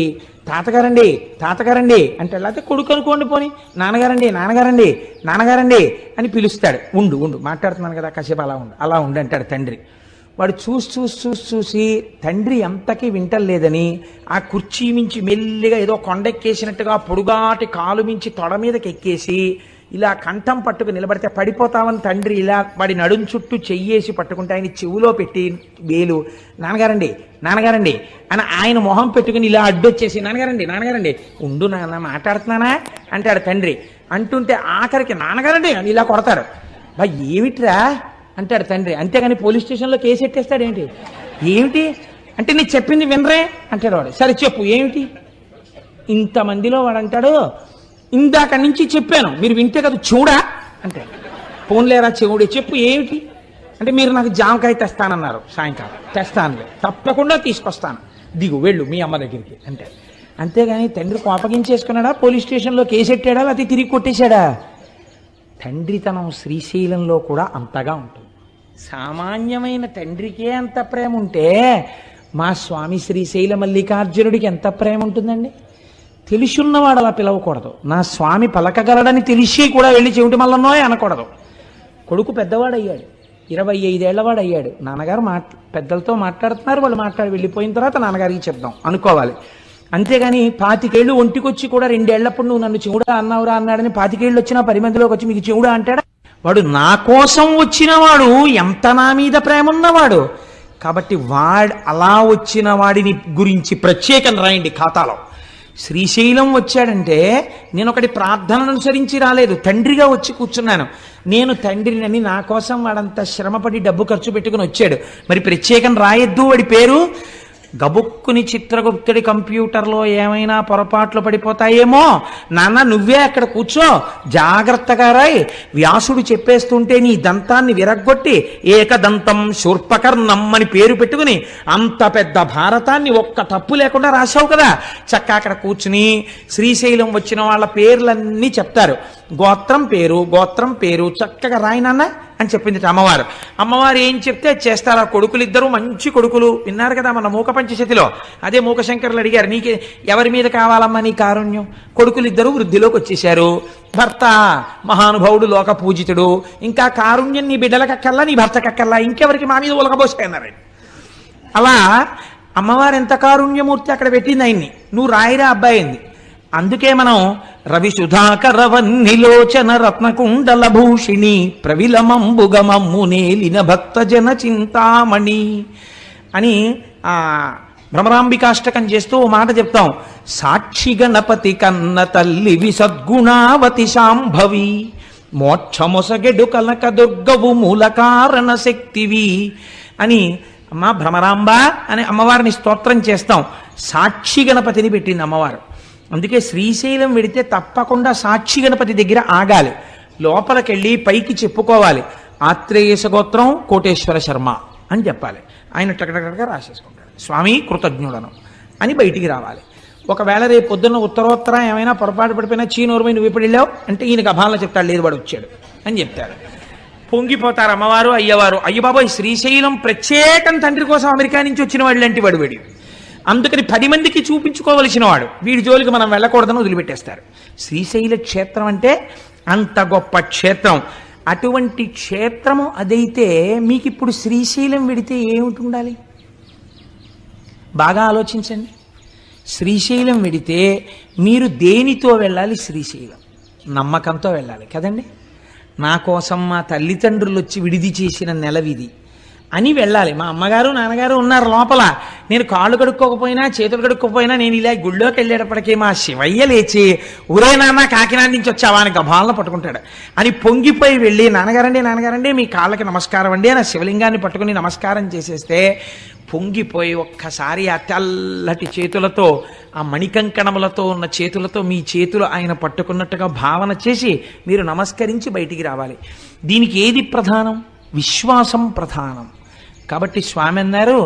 తాతగారండి తాతగారండి అంటే, లేకపోతే కొడుకు అనుకోండి పోని, నాన్నగారండి నాన్నగారండి నాన్నగారండి అని పిలుస్తాడు. ఉండు ఉండు మాట్లాడుతున్నాను కదా కాసేపు అలా ఉండు అంటాడు తండ్రి. వాడు చూసి తండ్రి ఎంతకీ వింటలేదని ఆ కుర్చీ మించి మెల్లిగా ఏదో కొండెక్కేసినట్టుగా పొడుగాటి కాలు మించి తొడ మీదకి ఎక్కేసి ఇలా కంఠం పట్టుకు నిలబడితే పడిపోతామని తండ్రి ఇలా వాడి నడుం చుట్టూ చెయ్యేసి పట్టుకుంటే ఆయన చెవులో పెట్టి వేలు, నాన్నగారండి నాన్నగారండి అని ఆయన మొహం పెట్టుకుని ఇలా అడ్డొచ్చేసి, నాన్నగారండి నాన్నగారండి ఉండు నాన్న మాట్లాడుతున్నానా అంటాడు తండ్రి. అంటుంటే ఆఖరికి నాన్నగారండి అని ఇలా కొడతారు. బా ఏమిట్రా అంటాడు తండ్రి. అంతేగాని పోలీస్ స్టేషన్లో కేసు ఎట్టేస్తాడు ఏంటి? ఏమిటి అంటే, నేను చెప్పింది వినరే అంటాడు వాడు. సరే చెప్పు ఏమిటి? ఇంతమందిలో వాడు అంటాడు, ఇందాక నుంచి చెప్పాను మీరు వింటే కదా చూడా అంటే, ఫోన్లేరా చెవుడే చెప్పు ఏమిటి అంటే, మీరు నాకు జామకాయ తెస్తానన్నారు సాయంకాలం, తెస్తానులే తప్పకుండా తీసుకొస్తాను, దిగు వెళ్ళు మీ అమ్మ దగ్గరికి అంటే. అంతేగాని తండ్రి కోపగించేసుకున్నాడా, పోలీస్ స్టేషన్లో కేసు ఎట్టాడా, లేకపోతే తిరిగి కొట్టేశాడా? తండ్రితనం శ్రీశైలంలో కూడా అంతగా ఉంటుంది. సామాన్యమైన తండ్రికే అంత ప్రేమ ఉంటే మా స్వామి శ్రీశైల మల్లికార్జునుడికి ఎంత ప్రేమ ఉంటుందండి. తెలుసున్నవాడు అలా పిలవకూడదు. నా స్వామి పలకగలడని తెలిసి కూడా వెళ్ళి చెవిటి మల్లన్నోయ్ అనకూడదు. కొడుకు పెద్దవాడయ్యాడు, 25 ఏళ్లవాడు అయ్యాడు. నాన్నగారు పెద్దలతో మాట్లాడుతున్నారు, వాళ్ళు మాట్లాడి వెళ్ళిపోయిన తర్వాత నాన్నగారికి చెప్దాం అనుకోవాలి. అంతేగాని 25 ఏళ్ళు ఒంటికొచ్చి కూడా 2 ఏళ్లప్పుడు నువ్వు నన్ను చెవుడా అన్నావురా అన్నాడని 25 ఏళ్ళు వచ్చినా 10 మందిలోకి వచ్చి మీకు చెవుడా అంటాడా? వాడు నా కోసం వచ్చినవాడు, ఎంత నా మీద ప్రేమ ఉన్నవాడు. కాబట్టి అలా వచ్చిన వాడిని గురించి ప్రత్యేకం రాయండి ఖాతాలో. శ్రీశైలం వచ్చాడంటే నేను ఒకటి ప్రార్థనను అనుసరించి రాలేదు, తండ్రిగా వచ్చి కూర్చున్నాను. నేను తండ్రినని నా కోసం వాడంత శ్రమపడి డబ్బు ఖర్చు పెట్టుకుని వచ్చాడు, మరి ప్రత్యేకం రాయొద్దు వాడి పేరు? గబుక్కుని చిత్రగుప్తుడి కంప్యూటర్లో ఏమైనా పొరపాట్లు పడిపోతాయేమో, నాన్న నువ్వే అక్కడ కూర్చో జాగ్రత్తగా రాయ్, వ్యాసుడు చెప్పేస్తుంటే నీ దంతాన్ని విరగ్గొట్టి ఏకదంతం శూర్పకర్ణం అని పేరు పెట్టుకుని అంత పెద్ద భారతాన్ని ఒక్క తప్పు లేకుండా రాశావు కదా, చక్కగా అక్కడ కూర్చుని శ్రీశైలం వచ్చిన వాళ్ళ పేర్లన్నీ చెప్తారు, గోత్రం పేరు చక్కగా రాయి నాన్న అని చెప్పింది అమ్మవారు. అమ్మవారు ఏం చెప్తే చేస్తారు. ఆ కొడుకులిద్దరూ మంచి కొడుకులు, విన్నారు కదా మన మూక పంచశతిలో. అదే మూకశంకరులు అడిగారు, నీకు ఎవరి మీద కావాలమ్మా నీ కారుణ్యం? కొడుకులిద్దరూ వృద్ధిలోకి వచ్చేశారు. భర్త మహానుభావుడు, లోక పూజితుడు, ఇంకా కారుణ్యం నీ బిడ్డలకక్కల్లా నీ భర్తకక్కల్లా, ఇంకెవరికి మా మీద ఉలకబోసాయన్నారు. అలా అమ్మవారు ఎంత కారుణ్యమూర్తి అక్కడ పెట్టింది ఆయన్ని. నువ్వు రాయిరా అబ్బాయి అయింది. అందుకే మనం రవిసుధాకరవన్నిలోచన రత్నకుండల భూషిణి ప్రవిలమంబుగమమ్మునేలిన భక్తజన చింతామణి అని ఆ భ్రమరాంబికాష్టకం చేస్తూ ఓ మాట చెప్తాం. సాక్షి గణపతి కన్న తల్లి విసద్గుణావతి శాంభవి మోక్షమొసగెడు కనక దుర్గవు మూల కారణ శక్తివి అని అమ్మ భ్రమరాంబ అని అమ్మవారిని స్తోత్రం చేస్తాం. సాక్షి గణపతిని పెట్టింది అమ్మవారు. అందుకే శ్రీశైలం వెడితే తప్పకుండా సాక్షి గణపతి దగ్గర ఆగాలి, లోపలికెళ్ళి పైకి చెప్పుకోవాలి, ఆత్రేయస గోత్రం కోటేశ్వర శర్మ అని చెప్పాలి. ఆయన టకటకటగా రాసేసుకుంటాడు, స్వామి కృతజ్ఞుడను అని బయటికి రావాలి. ఒకవేళ రేపు పొద్దున్న ఉత్తరోత్తర ఏమైనా పొరపాటు పడిపోయినా చీనూరుమై నువ్వు ఇప్పుడు వెళ్ళావు అంటే ఈయనకు అభాలను చెప్తాడు, లేదు వాడు వచ్చాడు అని చెప్తారు. పొంగిపోతారు అమ్మవారు అయ్యవారు. అయ్య బాబోయ్ శ్రీశైలం ప్రత్యేకం తండ్రి కోసం అమెరికా నుంచి వచ్చిన వాడు లాంటి వాడు వీడు, అందుకని 10 మందికి చూపించుకోవలసిన వాడు, వీడి జోలికి మనం వెళ్ళకూడదని వదిలిపెట్టేస్తారు. శ్రీశైల క్షేత్రం అంటే అంత గొప్ప క్షేత్రం. అటువంటి క్షేత్రము అదైతే మీకు ఇప్పుడు శ్రీశైలం వెడితే ఏమిటి ఉండాలి? బాగా ఆలోచించండి. శ్రీశైలం వెడితే మీరు దేనితో వెళ్ళాలి? శ్రీశైలం నమ్మకంతో వెళ్ళాలి కదండి. నా కోసం మా తల్లిదండ్రులు వచ్చి విడిది చేసిన నెలవిది అని వెళ్ళాలి. మా అమ్మగారు నాన్నగారు ఉన్నారు లోపల, నేను కాళ్ళు కడుక్కోకపోయినా చేతులు కడుక్కోకపోయినా నేను ఇలా గుళ్ళోకి వెళ్ళేటప్పటికీ మా శివయ్య లేచి ఊరే నాన్న కాకినాడ నుంచి వచ్చావా అని గభాలను పట్టుకుంటాడు అని పొంగిపోయి వెళ్ళి నాన్నగారండి మీ కాళ్ళకి నమస్కారం అండి అని శివలింగాన్ని పట్టుకుని నమస్కారం చేసేస్తే పొంగిపోయి ఒక్కసారి ఆ తెల్లటి చేతులతో ఆ మణికంకణములతో ఉన్న చేతులతో మీ చేతులు ఆయన పట్టుకున్నట్టుగా భావన చేసి మీరు నమస్కరించి బయటికి రావాలి. దీనికి ఏది ప్రధానం? విశ్వాసం ప్రధానం. కాబట్టి స్వామి అన్నారు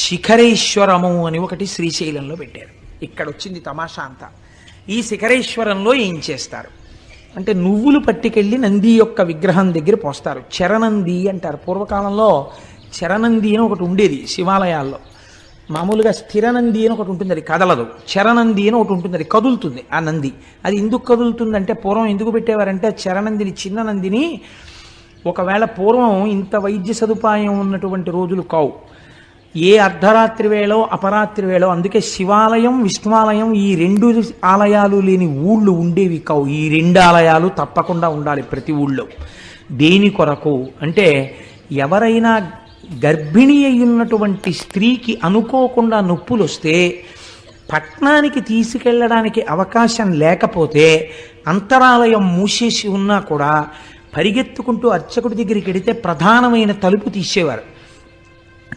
శిఖరేశ్వరము అని ఒకటి శ్రీశైలంలో పెట్టారు. ఇక్కడ వచ్చింది తమాషా అంతా. ఈ శిఖరేశ్వరంలో ఏం చేస్తారు? అంటే నువ్వులు పట్టుకెళ్ళి నంది యొక్క విగ్రహం దగ్గర పోస్తారు. చరణంది అంటారు. పూర్వకాలంలో చరణంది అని ఒకటి ఉండేది శివాలయాల్లో. మామూలుగా స్థిరనంది అని ఒకటి ఉంటుంది, అది కదలదు. చరణంది అని ఒకటి ఉంటుంది, అది కదులుతుంది. ఆ నంది అది ఎందుకు కదులుతుందంటే, పూర్వం ఎందుకు పెట్టేవారంటే చరణందిని, చిన్న నందిని, ఒకవేళ పూర్వం ఇంత వైద్య సదుపాయం ఉన్నటువంటి రోజులు కావు, ఏ అర్ధరాత్రి వేళో అపరాత్రి వేళో, అందుకే శివాలయం విష్ణువాలయం ఈ రెండు ఆలయాలు లేని ఊళ్ళు ఉండేవి కావు. ఈ రెండు ఆలయాలు తప్పకుండా ఉండాలి ప్రతి ఊళ్ళో. దేని కొరకు అంటే, ఎవరైనా గర్భిణి అయ్యున్నటువంటి స్త్రీకి అనుకోకుండా నొప్పులు వస్తే పట్నానికి తీసుకెళ్ళడానికి అవకాశం లేకపోతే, అంతరాలయం మూసేసి ఉన్నా కూడా పరిగెత్తుకుంటూ అర్చకుడి దగ్గరికి వెడితే ప్రధానమైన తలుపు తీసేవారు.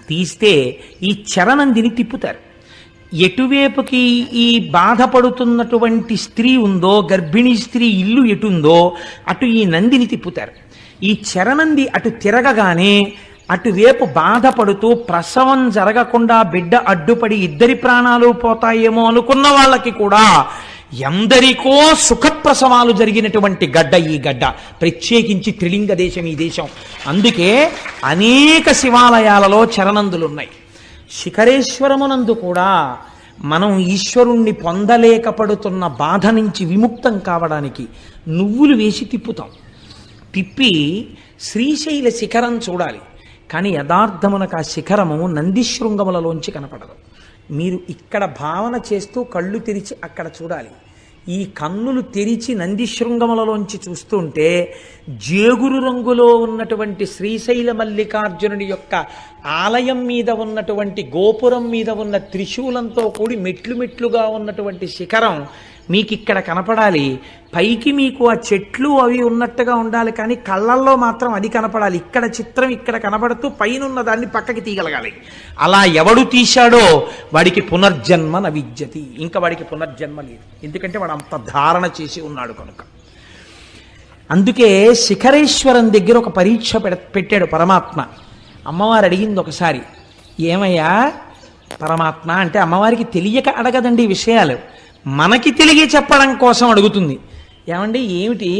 తీస్తే ఈ చరణందిని తిప్పుతారు. ఎటువైపుకి ఈ బాధపడుతున్నటువంటి స్త్రీ ఉందో, గర్భిణీ స్త్రీ ఇల్లు ఎటుందో అటు ఈ నందిని తిప్పుతారు. ఈ చరణంది అటు తిరగగానే అటువైపు బాధపడుతూ ప్రసవం జరగకుండా బిడ్డ అడ్డుపడి ఇద్దరి ప్రాణాలు పోతాయేమో అనుకున్న వాళ్ళకి కూడా ఎందరికో సుఖప్రసవాలు జరిగినటువంటి గడ్డ ఈ గడ్డ. ప్రత్యేకించి త్రిలింగ దేశం ఈ దేశం. అందుకే అనేక శివాలయాలలో చరణందులున్నాయి. శిఖరేశ్వరమునందు కూడా మనం ఈశ్వరుణ్ణి పొందలేకపడుతున్న బాధ నుంచి విముక్తం కావడానికి నువ్వులు వేసి తిప్పుతాం. తిప్పి శ్రీశైల శిఖరం చూడాలి. కానీ యథార్థమునకు ఆ శిఖరము నందిశృంగములలోంచి కనపడదు. మీరు ఇక్కడ భావన చేస్తూ కళ్ళు తెరిచి అక్కడ చూడాలి. ఈ కన్నులు తెరిచి నందిశృంగములలోంచి చూస్తుంటే జేగురు రంగులో ఉన్నటువంటి శ్రీశైల మల్లికార్జునుడి యొక్క ఆలయం మీద ఉన్నటువంటి గోపురం మీద ఉన్న త్రిశూలంతో కూడి మెట్లు మెట్లుగా ఉన్నటువంటి శిఖరం మీకు ఇక్కడ కనపడాలి. పైకి మీకు ఆ చెట్లు అవి ఉన్నట్టుగా ఉండాలి, కానీ కళ్ళల్లో మాత్రం అది కనపడాలి. ఇక్కడ చిత్రం ఇక్కడ కనపడుతూ పైన ఉన్న దాన్ని పక్కకి తీయగలగాలి. అలా ఎవడు తీశాడో వాడికి పునర్జన్మ నవిద్యతి. ఇంకా వాడికి పునర్జన్మ లేదు, ఎందుకంటే వాడు అంత ధారణ చేసి ఉన్నాడు కనుక. అందుకే శిఖరేశ్వరం దగ్గర ఒక పరీక్ష పెట్టాడు పరమాత్మ. అమ్మవారు అడిగింది ఒకసారి, ఏమయ్యా పరమాత్మ అంటే, అమ్మవారికి తెలియక అడగదండి ఈ విషయాలు, మనకి తెలియ చెప్పడం కోసం అడుగుతుంది. ఏమండి ఏమిటి,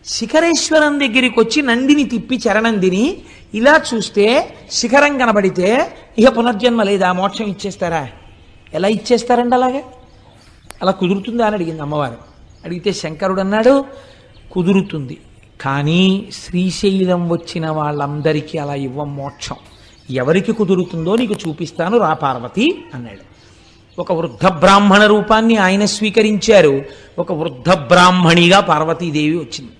శిఖరేశ్వరం దగ్గరికి వచ్చి నందిని తిప్పి చరణందిని ఇలా చూస్తే శిఖరం కనబడితే ఇక పునర్జన్మ లేదా, మోక్షం ఇచ్చేస్తారా? ఎలా ఇచ్చేస్తారండి అలాగే? అలా కుదురుతుందా అని అడిగింది అమ్మవారు. అడిగితే శంకరుడు అన్నాడు, కుదురుతుంది, కానీ శ్రీశైలం వచ్చిన వాళ్ళందరికీ అలా ఇవ్వం మోక్షం. ఎవరికి కుదురుతుందో నీకు చూపిస్తాను, రా పార్వతి అన్నాడు. ఒక వృద్ధ బ్రాహ్మణ రూపాన్ని ఆయన స్వీకరించారు. ఒక వృద్ధ బ్రాహ్మణిగా పార్వతీదేవి వచ్చింది.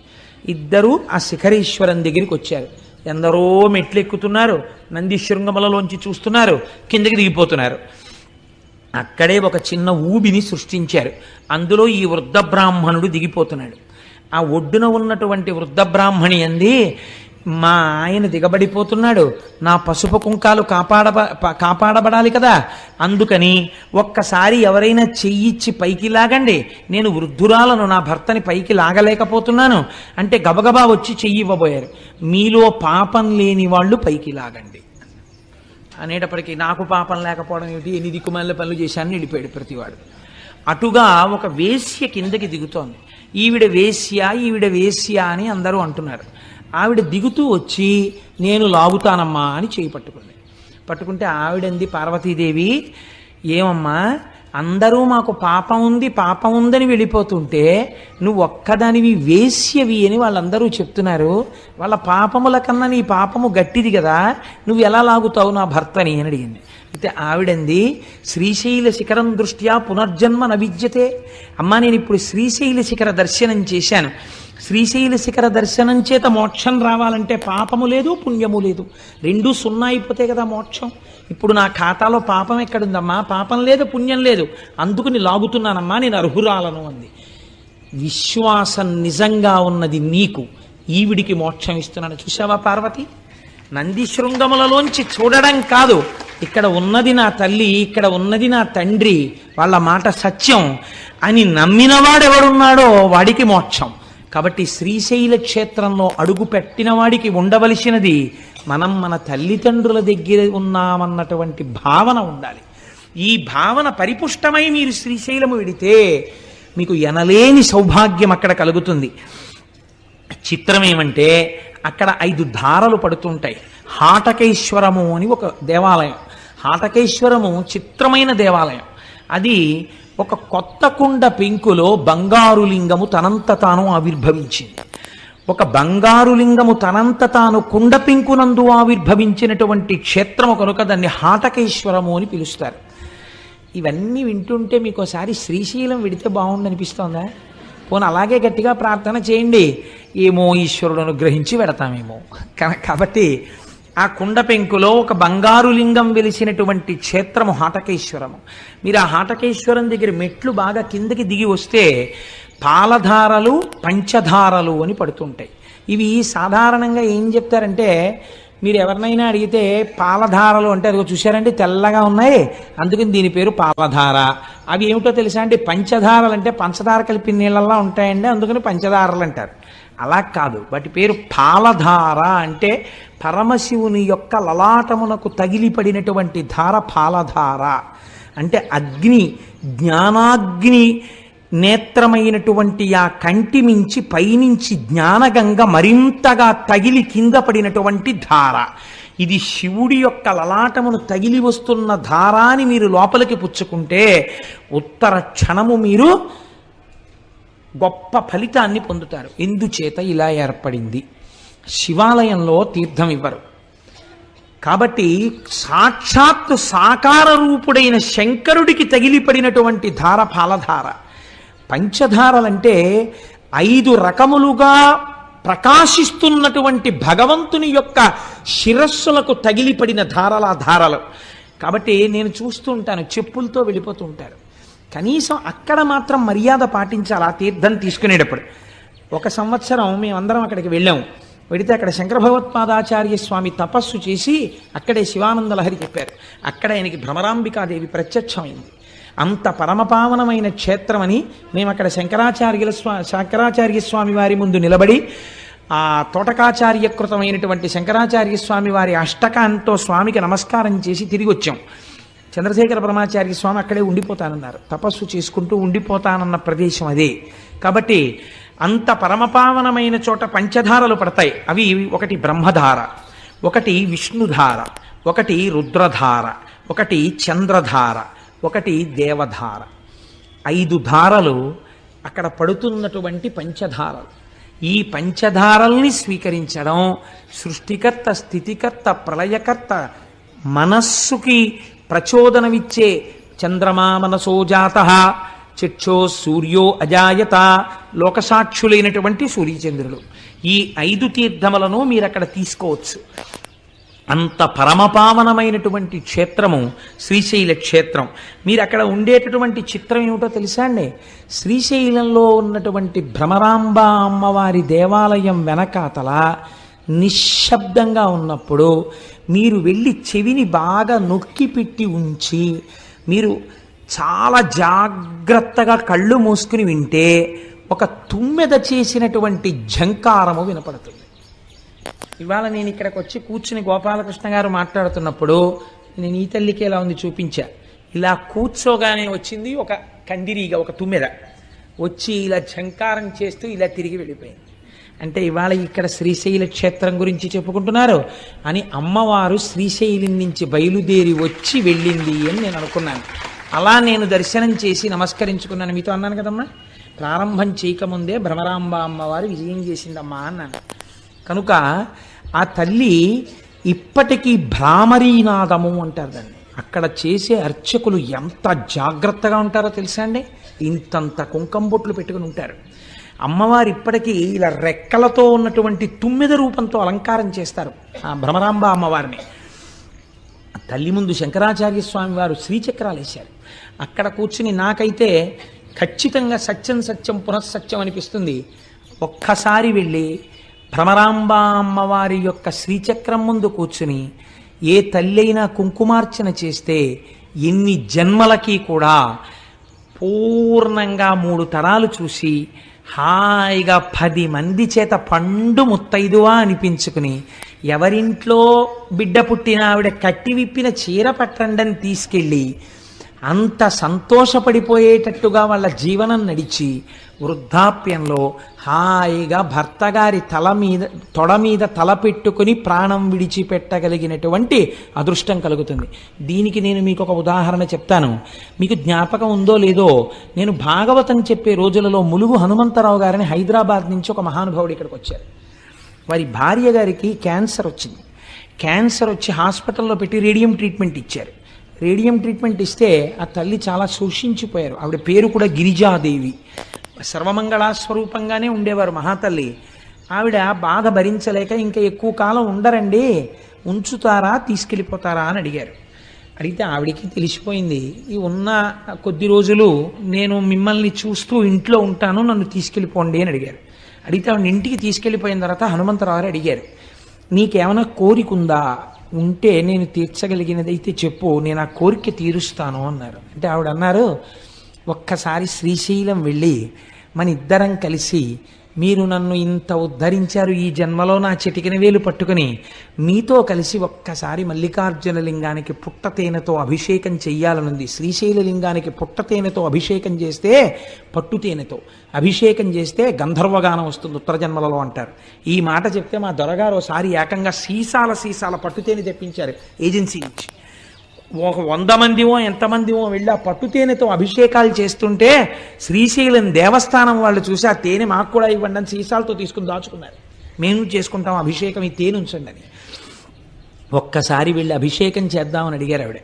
ఇద్దరూ ఆ శిఖరేశ్వరం దగ్గరికి వచ్చారు. ఎందరో మెట్లు ఎక్కుతున్నారు, నంది శృంగములలోంచి చూస్తున్నారు, కిందకి దిగిపోతున్నారు. అక్కడే ఒక చిన్న ఊబిని సృష్టించారు. అందులో ఈ వృద్ధ బ్రాహ్మణుడు దిగిపోతున్నాడు. ఆ ఒడ్డున ఉన్నటువంటి వృద్ధ బ్రాహ్మణి అంది, మా ఆయన దిగబడిపోతున్నాడు, నా పసుపు కుంకాలు కాపాడబడాలి కదా, అందుకని ఒక్కసారి ఎవరైనా చెయ్యిచ్చి పైకి లాగండి, నేను వృద్ధురాలను, నా భర్తని పైకి లాగలేకపోతున్నాను అంటే గబగబా వచ్చి చెయ్యి ఇవ్వబోయారు. మీలో పాపం లేని వాళ్ళు పైకి లాగండి అనేటప్పటికీ నాకు పాపం లేకపోవడం ఏమిటి, ఎన్ని దిక్కుమాల పనులు చేశానని వెళ్ళిపోయాడు ప్రతివాడు. అటుగా ఒక వేశ్య కిందకి దిగుతోంది. ఈవిడ వేశ్య అని అందరూ అంటున్నారు. ఆవిడ దిగుతూ వచ్చి నేను లాగుతానమ్మా అని చేయి పట్టుకుంటే ఆవిడంది పార్వతీదేవి, ఏమమ్మా అందరూ మాకు పాపం ఉందని వెళ్ళిపోతుంటే నువ్వు ఒక్కదానివి వేశ్యవి అని వాళ్ళందరూ చెప్తున్నారు, వాళ్ళ పాపముల కన్నా నీ పాపము గట్టిది కదా, నువ్వు ఎలా లాగుతావు నా భర్తని అని అడిగింది. అయితే ఆవిడంది, శ్రీశైల శిఖరం దృష్ట్యా పునర్జన్మ నవిద్యతే. అమ్మా నేను ఇప్పుడు శ్రీశైల శిఖర దర్శనం చేశాను, శ్రీశైల శిఖర దర్శనం చేత మోక్షం రావాలంటే పాపము లేదు పుణ్యము లేదు, రెండూ సున్నా అయిపోతే కదా మోక్షం. ఇప్పుడు నా ఖాతాలో పాపం ఎక్కడుందమ్మా, పాపం లేదు పుణ్యం లేదు, అందుకుని లాగుతున్నానమ్మా, నేను అర్హురాలను అంది. విశ్వాసం నిజంగా ఉన్నది నీకు, ఈవిడికి మోక్షం ఇస్తున్నాను. చూసావా పార్వతి, నంది శృంగములలోంచి చూడడం కాదు, ఇక్కడ ఉన్నది నా తల్లి, ఇక్కడ ఉన్నది నా తండ్రి, వాళ్ళ మాట సత్యం అని నమ్మినవాడెవడున్నాడో వాడికి మోక్షం. కాబట్టి శ్రీశైల క్షేత్రంలో అడుగు పెట్టిన వాడికి ఉండవలసినది మనం మన తల్లిదండ్రుల దగ్గర ఉన్నామన్నటువంటి భావన ఉండాలి. ఈ భావన పరిపుష్టమై మీరు శ్రీశైలము వెడితే మీకు ఎనలేని సౌభాగ్యం అక్కడ కలుగుతుంది. చిత్రం ఏమంటే అక్కడ 5 ధారలు పడుతుంటాయి. హాటకేశ్వరము అని ఒక దేవాలయం. హాటకేశ్వరము చిత్రమైన దేవాలయం. అది ఒక కొత్త కుండ పెంకులో బంగారు లింగము తనంత తాను ఆవిర్భవించింది. ఒక బంగారు లింగము తనంత తాను కుండ పెంకునందు ఆవిర్భవించినటువంటి క్షేత్రము కనుక దాన్ని హాటకేశ్వరము అని పిలుస్తారు. ఇవన్నీ వింటుంటే మీకు ఒకసారి శ్రీశైలం విడితే బాగుండనిపిస్తోందా? పోనీ అలాగే గట్టిగా ప్రార్థన చేయండి, ఏమో ఈశ్వరుడు అనుగ్రహించి వెడతామేమో. కాబట్టి ఆ కుండ పెంకులో ఒక బంగారు లింగం వెలిసినటువంటి క్షేత్రము హాటకేశ్వరము. మీరు ఆ హాటకేశ్వరం దగ్గర మెట్లు బాగా కిందకి దిగి వస్తే పాలధారలు పంచధారలు అని పడుతుంటాయి. ఇవి సాధారణంగా ఏం చెప్తారంటే, మీరు ఎవరినైనా అడిగితే పాలధారలు అంటే అదిగో చూశారంటే తెల్లగా ఉన్నాయి, అందుకని దీని పేరు పాలధార. అవి ఏమిటో తెలుసా అండి? పంచధారలు అంటే పంచదార కలిపిన నీళ్ళల్లో ఉంటాయండి, అందుకని పంచదారలు అంటారు. అలా కాదు, వాటి పేరు పాలధార. అంటే పరమశివుని యొక్క లలాటమునకు తగిలిపడినటువంటి ధార పాలధార. అంటే అగ్ని, జ్ఞానాగ్ని నేత్రమైనటువంటి ఆ కంటి మించి పైనుంచి జ్ఞానగంగ మరింతగా తగిలి కింద పడినటువంటి ధార. ఇది శివుడి యొక్క లలాటమును తగిలి వస్తున్న ధారాని మీరు లోపలికి పుచ్చుకుంటే ఉత్తర క్షణము మీరు గొప్ప ఫలితాన్ని పొందుతారు. ఎందుచేత ఇలా ఏర్పడింది? శివాలయంలో తీర్థం ఇవ్వరు కాబట్టి సాక్షాత్తు సాకార రూపుడైన శంకరుడికి తగిలిపడినటువంటి ధార పాలధార. పంచధారలంటే 5 రకములుగా ప్రకాశిస్తున్నటువంటి భగవంతుని యొక్క శిరస్సులకు తగిలిపడిన ధారలు. కాబట్టి నేను చూస్తూ ఉంటాను, చెప్పులతో వెళ్ళిపోతూ ఉంటారు. కనీసం అక్కడ మాత్రం మర్యాద పాటించాలి. ఆ తీర్థం తీసుకునేటప్పుడు ఒక సంవత్సరం మేమందరం అక్కడికి వెళ్ళాము. వెడితే అక్కడ శంకర భగవత్పాదాచార్య స్వామి తపస్సు చేసి అక్కడే శివానంద లహరి చెప్పారు. అక్కడ ఆయనకి భ్రమరాంబికాదేవి ప్రత్యక్షమైంది. అంత పరమపావనమైన క్షేత్రమని మేము అక్కడ శంకరాచార్య స్వామి వారి ముందు నిలబడి ఆ తోటకాచార్యకృతమైనటువంటి శంకరాచార్య స్వామి వారి అష్టకాంతో స్వామికి నమస్కారం చేసి తిరిగి వచ్చాం. చంద్రశేఖర పరమాచార్య స్వామి అక్కడే ఉండిపోతానన్నారు. తపస్సు చేసుకుంటూ ఉండిపోతానన్న ప్రదేశం అదే. కాబట్టి అంత పరమపావనమైన చోట పంచధారలు పడతాయి. అవి ఒకటి బ్రహ్మధార, ఒకటి విష్ణుధార, ఒకటి రుద్రధార, ఒకటి చంద్రధార, ఒకటి దేవధార. 5 ధారలు అక్కడ పడుతున్నటువంటి పంచధారలు. ఈ పంచధారల్ని స్వీకరించడం సృష్టికర్త, స్థితికర్త, ప్రళయకర్త మనస్సుకి ప్రచోదనమిచ్చే చంద్రమా మనసో జాతః చక్షో సూర్యో అజాయత లోకసాక్షులైనటువంటి సూర్యచంద్రులు. ఈ 5 తీర్థములను మీరు అక్కడ తీసుకోవచ్చు. అంత పరమపావనమైనటువంటి క్షేత్రము శ్రీశైల క్షేత్రం. మీరు అక్కడ ఉండేటటువంటి చిత్రం ఏమిటో తెలుసా అండి? శ్రీశైలంలో ఉన్నటువంటి భ్రమరాంబ అమ్మవారి దేవాలయం వెనకాతల నిశ్శబ్దంగా ఉన్నప్పుడు మీరు వెళ్ళి చెవిని బాగా నొక్కి పెట్టి ఉంచి మీరు చాలా జాగ్రత్తగా కళ్ళు మూసుకుని వింటే ఒక తుమ్మెద చేసినటువంటి ఝంకారము వినపడుతుంది. ఇవాళ నేను ఇక్కడికి వచ్చి కూర్చుని గోపాలకృష్ణ గారు మాట్లాడుతున్నప్పుడు నేను ఈ తల్లికి ఎలా ఉంది చూపించా. ఇలా కూర్చోగానే వచ్చింది ఒక కందిరీగ, ఒక తుమ్మెద వచ్చి ఇలా ఝంకారం చేస్తూ ఇలా తిరిగి వెళ్ళిపోయింది. అంటే ఇవాళ ఇక్కడ శ్రీశైల క్షేత్రం గురించి చెప్పుకుంటున్నారు అని అమ్మవారు శ్రీశైలం నుంచి బయలుదేరి వచ్చి వెళ్ళింది అని నేను అనుకున్నాను. అలా నేను దర్శనం చేసి నమస్కరించుకున్నాను. మీతో అన్నాను కదమ్మా, ప్రారంభం చేయకముందే భ్రమరాంబ అమ్మవారు విజయం చేసిందమ్మా అన్నాను. కనుక ఆ తల్లి ఇప్పటికీ భ్రామరీనాదము అంటారు దాన్ని. అక్కడ చేసే అర్చకులు ఎంత జాగ్రత్తగా ఉంటారో తెలుసా అండి? ఇంతంత కుంకం బొట్లు పెట్టుకుని ఉంటారు. అమ్మవారు ఇప్పటికీ ఇలా రెక్కలతో ఉన్నటువంటి తుమ్మెద రూపంతో అలంకారం చేస్తారు ఆ భ్రమరాంబ అమ్మవారిని. తల్లి ముందు శంకరాచార్య స్వామి వారు శ్రీచక్రాలు వేశారు. అక్కడ కూర్చుని నాకైతే ఖచ్చితంగా సత్యం సత్యం పునఃసత్యం అనిపిస్తుంది. ఒక్కసారి వెళ్ళి భ్రమరాంబ అమ్మవారి యొక్క శ్రీచక్రం ముందు కూర్చుని ఏ తల్లి అయినా కుంకుమార్చన చేస్తే ఎన్ని జన్మలకి కూడా పూర్ణంగా 3 తరాలు చూసి హాయిగా 10 మంది చేత పండు ముత్తైదువా అనిపించుకుని ఎవరింట్లో బిడ్డ పుట్టిన ఆవిడ కట్టి విప్పిన చీర పట్టండని తీసుకెళ్ళి అంత సంతోషపడిపోయేటట్టుగా వాళ్ళ జీవనం నడిచి వృద్ధాప్యంలో హాయిగా భర్త గారి తొడ మీద తల పెట్టుకుని ప్రాణం విడిచిపెట్టగలిగినటువంటి అదృష్టం కలుగుతుంది. దీనికి నేను మీకు ఒక ఉదాహరణ చెప్తాను. మీకు జ్ఞాపకం ఉందో లేదో, నేను భాగవతం చెప్పే రోజులలో ములుగు హనుమంతరావు గారిని హైదరాబాద్ నుంచి ఒక మహానుభావుడు ఇక్కడికి వచ్చారు. వారి భార్య గారికి క్యాన్సర్ వచ్చింది. క్యాన్సర్ వచ్చి హాస్పిటల్లో పెట్టి రేడియం ట్రీట్మెంట్ ఇచ్చారు. రేడియం ట్రీట్మెంట్ ఇస్తే ఆ తల్లి చాలా శోషించిపోయారు. ఆవిడ పేరు కూడా గిరిజాదేవి. సర్వమంగళా స్వరూపంగానే ఉండేవారు మహాతల్లి. ఆవిడ బాధ భరించలేక ఇంకా ఎక్కువ కాలం ఉండరండి, ఉంచుతారా తీసుకెళ్ళిపోతారా అని అడిగారు. అడిగితే ఆవిడికి తెలిసిపోయింది, ఈ ఉన్న కొద్ది రోజులు నేను మిమ్మల్ని చూస్తూ ఇంట్లో ఉంటాను, నన్ను తీసుకెళ్ళిపోండి అని అడిగారు. అడిగితే ఆవిడ ఇంటికి తీసుకెళ్ళిపోయిన తర్వాత హనుమంతరావు అడిగారు, నీకేమైనా కోరిక ఉందా, ఉంటే నేను తీర్చగలిగినదైతే చెప్పు, నేను ఆ కోరిక తీరుస్తాను అన్నారు. అంటే ఆవిడ అన్నారు, ఒక్కసారి శ్రీశైలం వెళ్ళి మన ఇద్దరం కలిసి, మీరు నన్ను ఇంత ఉద్ధరించారు, ఈ జన్మలో నా చిటికిన వేలు పట్టుకుని మీతో కలిసి ఒక్కసారి మల్లికార్జున లింగానికి పుట్టతేనెతో అభిషేకం చెయ్యాలనుంది. శ్రీశైల లింగానికి పుట్టతేనెతో అభిషేకం చేస్తే, పట్టుతేనెతో అభిషేకం చేస్తే గంధర్వగానం వస్తుంది ఉత్తర జన్మలలో అంటారు. ఈ మాట చెప్తే మా దొరగారు ఒకసారి ఏకంగా సీసాల పట్టుతేనె తెప్పించారు ఏజెన్సీ నుంచి. ఒక 100 మందిమో ఎంతమందిమో వెళ్ళి ఆ పట్టుతేనెతో అభిషేకాలు చేస్తుంటే శ్రీశైలం దేవస్థానం వాళ్ళు చూసి, ఆ తేనె మాకు కూడా ఇవ్వండి అని సీసాలతో తీసుకుని దాచుకున్నారు. మేము చేసుకుంటాం అభిషేకం, ఈ తేనె ఉంచండి అని. ఒక్కసారి వెళ్ళి అభిషేకం చేద్దామని అడిగారు ఆవిడ.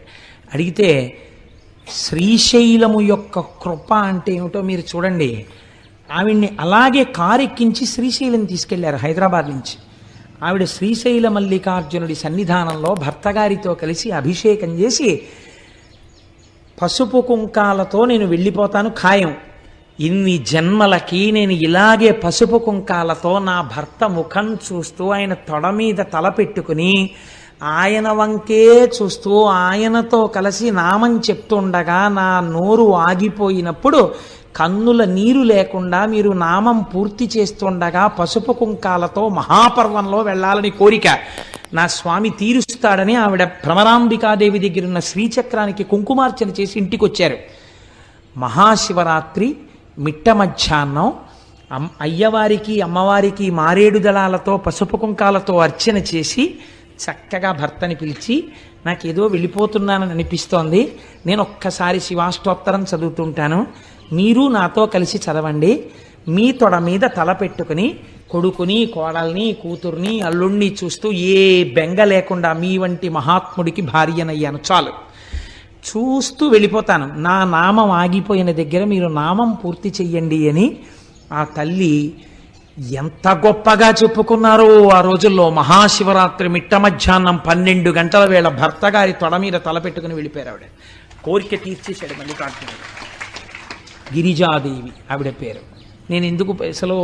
అడిగితే శ్రీశైలము యొక్క కృప అంటే ఏమిటో మీరు చూడండి. ఆవిడ్ని అలాగే కారెక్కించి శ్రీశైలం తీసుకెళ్లారు హైదరాబాద్ నుంచి. ఆవిడ శ్రీశైల మల్లికార్జునుడి సన్నిధానంలో భర్తగారితో కలిసి అభిషేకం చేసి, పసుపు కుంకాలతో నేను వెళ్ళిపోతాను ఖాయం, ఇన్ని జన్మలకి నేను ఇలాగే పసుపు కుంకాలతో నా భర్త ముఖం చూస్తూ ఆయన తొడ మీద తల పెట్టుకుని ఆయన వంకే చూస్తూ ఆయనతో కలిసి నామం చెప్తుండగా నా నోరు ఆగిపోయినప్పుడు కన్నుల నీరు లేకుండా మీరు నామం పూర్తి చేస్తుండగా పసుపు కుంకాలతో మహాపర్వంలో వెళ్ళాలని కోరిక నా స్వామి తీరుస్తాడని ఆవిడ భ్రమరాంబికాదేవి దగ్గర ఉన్న శ్రీచక్రానికి కుంకుమార్చన చేసి ఇంటికి వచ్చారు. మహాశివరాత్రి మిట్ట మధ్యాహ్నం అయ్యవారికి అమ్మవారికి మారేడు దళాలతో పసుపు కుంకాలతో అర్చన చేసి చక్కగా భర్తని పిలిచి, నాకేదో వెళ్ళిపోతున్నానని అనిపిస్తోంది, నేను ఒక్కసారి శివాష్టోత్తరం చదువుతుంటాను, మీరు నాతో కలిసి చదవండి, మీ తొడ మీద తల పెట్టుకుని కొడుకుని కోడల్ని కూతుర్ని అల్లుణ్ణి చూస్తూ ఏ బెంగ లేకుండా మీ వంటి మహాత్ముడికి భార్యనయ్యాను, చాలు, చూస్తూ వెళ్ళిపోతాను, నా నామం ఆగిపోయిన దగ్గర మీరు నామం పూర్తి చెయ్యండి అని ఆ తల్లి ఎంత గొప్పగా చెప్పుకున్నారో ఆ రోజుల్లో. మహాశివరాత్రి మిట్ట మధ్యాహ్నం 12 గంటల వేళ భర్త గారి తొడ మీద తలపెట్టుకుని వెళ్ళిపోయారు. ఆవిడ కోరిక తీర్చేశాడు మల్లికార్జునుడు. గిరిజాదేవి ఆవిడ పేరు. నేను ఎందుకు అసలు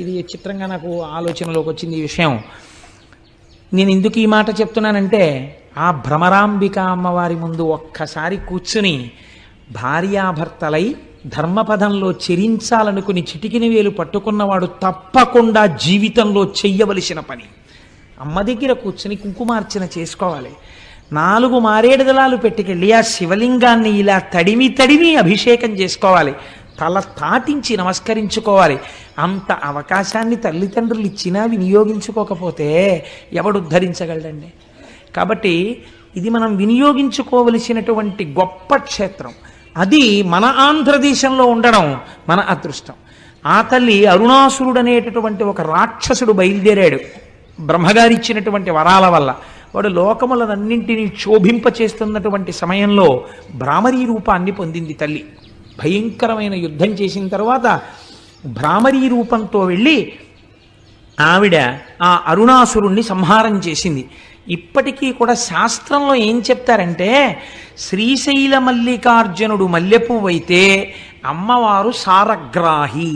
ఇది చిత్రంగా నాకు ఆలోచనలోకి వచ్చింది ఈ విషయం. నేను ఎందుకు ఈ మాట చెప్తున్నానంటే, ఆ భ్రమరాంబిక అమ్మవారి ముందు ఒక్కసారి కూర్చుని భార్యాభర్తలై ధర్మపదంలో చెరించాలనుకుని చిటికిన వేలు పట్టుకున్నవాడు తప్పకుండా జీవితంలో చెయ్యవలసిన పని అమ్మ దగ్గర కూర్చుని కుంకుమార్చన చేసుకోవాలి. 4 మారేడు దళాలు పెట్టుకెళ్ళి ఆ శివలింగాన్ని ఇలా తడిమి అభిషేకం చేసుకోవాలి. తల తాటించి నమస్కరించుకోవాలి. అంత అవకాశాన్ని తల్లిదండ్రులు ఇచ్చినా వినియోగించుకోకపోతే ఎవడు ఉద్ధరించగలడండి? కాబట్టి ఇది మనం వినియోగించుకోవలసినటువంటి గొప్ప క్షేత్రం. అది మన ఆంధ్రదేశంలో ఉండడం మన అదృష్టం. ఆ తల్లి అరుణాసురుడు అనేటటువంటి ఒక రాక్షసుడు బయలుదేరాడు బ్రహ్మగారిచ్చినటువంటి వరాల వల్ల. వాడు లోకములనన్నింటినీ క్షోభింపచేస్తున్నటువంటి సమయంలో భ్రామరీ రూపాన్ని పొందింది తల్లి. భయంకరమైన యుద్ధం చేసిన తర్వాత భ్రామరీ రూపంతో వెళ్ళి ఆవిడ ఆ అరుణాసురుణ్ణి సంహారం చేసింది. ఇప్పటికీ కూడా శాస్త్రంలో ఏం చెప్తారంటే, శ్రీశైల మల్లికార్జునుడు మల్లెపువ్వు అయితే అమ్మవారు సారగ్రాహి.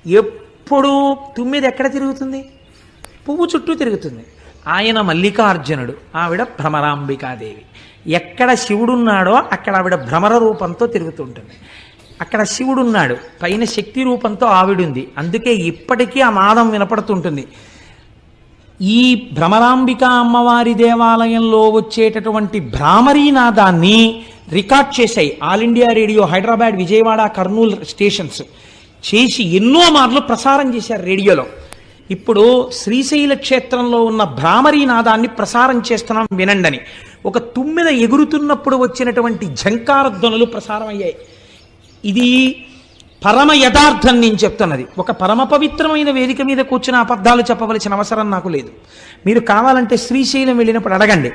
ఎప్పుడు తుమ్మిది ఎక్కడ తిరుగుతుంది? పువ్వు చుట్టూ తిరుగుతుంది. ఆయన మల్లికార్జునుడు, ఆవిడ భ్రమరాంబికాదేవి. ఎక్కడ శివుడున్నాడో అక్కడ ఆవిడ భ్రమర రూపంతో తిరుగుతుంటుంది. అక్కడ శివుడున్నాడు, పైన శక్తి రూపంతో ఆవిడుంది. అందుకే ఇప్పటికీ ఆ నాదం వినపడుతుంటుంది. ఈ భ్రమరాంబిక అమ్మవారి దేవాలయంలో వచ్చేటటువంటి భ్రామరీ నాదాన్ని రికార్డ్ చేశాయి. All India radio Hyderabad, Vijayawada, Kurnool stations చేసి ఎన్నో మార్లు ప్రసారం చేశారు రేడియోలో. ఇప్పుడు శ్రీశైల క్షేత్రంలో ఉన్న భ్రామరీ నాదాన్ని ప్రసారం చేస్తున్నాం వినండని. ఒక తుమ్మెద ఎగురుతున్నప్పుడు వచ్చినటువంటి ఝంకార ధ్వనులు ప్రసారం అయ్యాయి. ఇది పరమ యథార్థం నేను చెప్తున్నది. ఒక పరమ పవిత్రమైన వేదిక మీద కూర్చుని అబద్ధాలు చెప్పవలసిన అవసరం నాకు లేదు. మీరు కావాలంటే శ్రీశైలం వెళ్ళినప్పుడు అడగండి,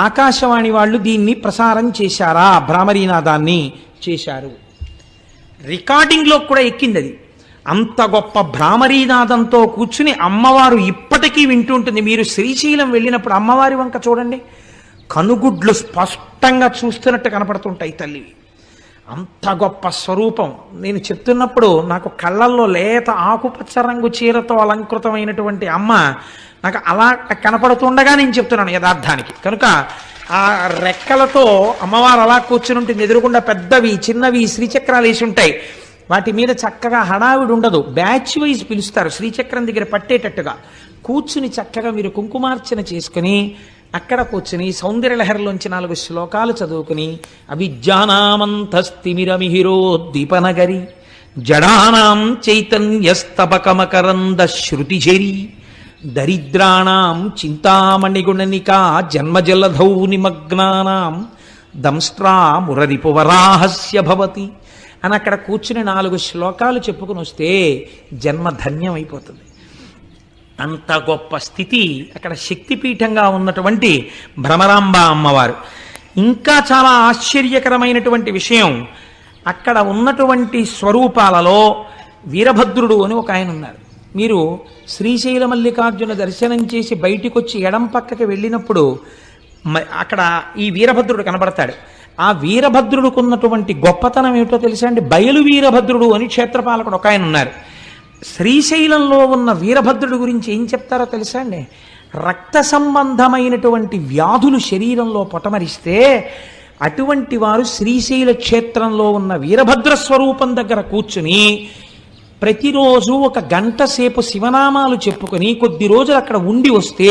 ఆకాశవాణి వాళ్ళు దీన్ని ప్రసారం చేశారా? భ్రామరీనాదాన్ని చేశారు. రికార్డింగ్లో కూడా ఎక్కింది అది. అంత గొప్ప భ్రామరీనాదంతో కూర్చుని అమ్మవారు ఇప్పటికీ వింటుంటుంది. మీరు శ్రీశైలం వెళ్ళినప్పుడు అమ్మవారి వంక చూడండి, కనుగుడ్లు స్పష్టంగా చూస్తున్నట్టు కనపడుతుంటాయి తల్లివి. అంత గొప్ప స్వరూపం. నేను చెప్తున్నప్పుడు నాకు కళ్ళల్లో లేత ఆకుపచ్చ రంగు చీరతో అలంకృతమైనటువంటి అమ్మ నాకు అలా కనపడుతుండగా నేను చెప్తున్నాను యథార్థానికి. కనుక ఆ రెక్కలతో అమ్మవారు అలా కూర్చుని ఉంటుంది. ఎదురుకుండా పెద్దవి చిన్నవి శ్రీచక్రాలు వేసి ఉంటాయి. వాటి మీద చక్కగా హడావిడి ఉండదు. బ్యాచ్ వైజ్ పిలుస్తారు శ్రీచక్రం దగ్గర పట్టేటట్టుగా. కూర్చుని చక్కగా మీరు కుంకుమార్చన చేసుకుని అక్కడ కూర్చుని సౌందర్యలహరిలోంచి 4 శ్లోకాలు చదువుకుని అవిద్యానామంతస్తిమిరమిహిరోద్దీపనగరి జడానాం చైతన్యస్తబకమకరంద శృతిజరి దరిద్రాణం చింతామణిగుణనికా జన్మజలధౌ నిమగ్నానాం దంస్ట్రా మురరిపువరాహస్య భవతి అని అక్కడ కూర్చుని 4 శ్లోకాలు చెప్పుకుని వస్తే జన్మ ధన్యం అయిపోతుంది. అంత గొప్ప స్థితి అక్కడ శక్తిపీఠంగా ఉన్నటువంటి భ్రమరాంబ అమ్మవారు. ఇంకా చాలా ఆశ్చర్యకరమైనటువంటి విషయం, అక్కడ ఉన్నటువంటి స్వరూపాలలో వీరభద్రుడు అని ఒక ఆయన ఉన్నారు. మీరు శ్రీశైల మల్లికార్జున దర్శనం చేసి బయటికి వచ్చి ఎడం పక్కకి వెళ్ళినప్పుడు అక్కడ ఈ వీరభద్రుడు కనబడతాడు. ఆ వీరభద్రుడికి ఉన్నటువంటి గొప్పతనం ఏమిటో తెలుసా అండి? బయలు వీరభద్రుడు అని క్షేత్రపాలకుడు ఒక ఆయన ఉన్నారు. శ్రీశైలంలో ఉన్న వీరభద్రుడి గురించి ఏం చెప్తారో తెలుసా అండి? రక్త సంబంధమైనటువంటి వ్యాధులు శరీరంలో పొటమరిస్తే అటువంటి వారు శ్రీశైల క్షేత్రంలో ఉన్న వీరభద్ర స్వరూపం దగ్గర కూర్చుని ప్రతిరోజు 1 గంట సేపు శివనామాలు చెప్పుకొని కొద్ది రోజులు అక్కడ ఉండి వస్తే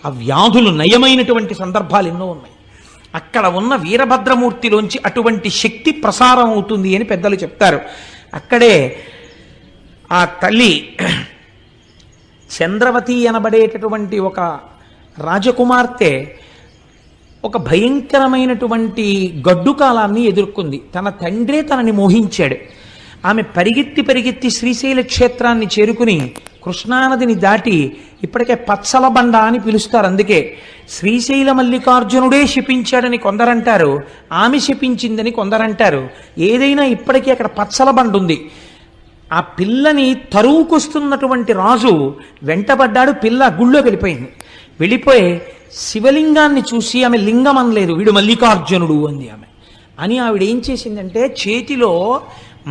ఆ వ్యాధులు నయమైనటువంటి సందర్భాలు ఎన్నో ఉన్నాయి. అక్కడ ఉన్న వీరభద్రమూర్తిలోంచి అటువంటి శక్తి ప్రసారం అవుతుంది అని పెద్దలు చెప్తారు. అక్కడే ఆ తల్లి చంద్రవతి అనబడేటటువంటి ఒక రాజకుమార్తె ఒక భయంకరమైనటువంటి గడ్డు కాలాన్ని ఎదుర్కొంది. తన తండ్రే తనని మోహించాడు. ఆమె పరిగెత్తి శ్రీశైల క్షేత్రాన్ని చేరుకుని కృష్ణానదిని దాటి ఇప్పటికే పచ్చల బండ అని పిలుస్తారు. అందుకే శ్రీశైల మల్లికార్జునుడే శపించాడని కొందరంటారు, ఆమె శపించిందని కొందరంటారు. ఏదైనా ఇప్పటికీ అక్కడ పచ్చల బండ ఉంది. ఆ పిల్లని తరువుకొస్తున్నటువంటి రాజు వెంటబడ్డాడు. పిల్ల గుళ్ళోకి వెళ్ళిపోయి శివలింగాన్ని చూసి ఆమె లింగం అనలేదు, వీడు మల్లికార్జునుడు అంది ఆమె. అని ఆవిడ ఏం చేసిందంటే చేతిలో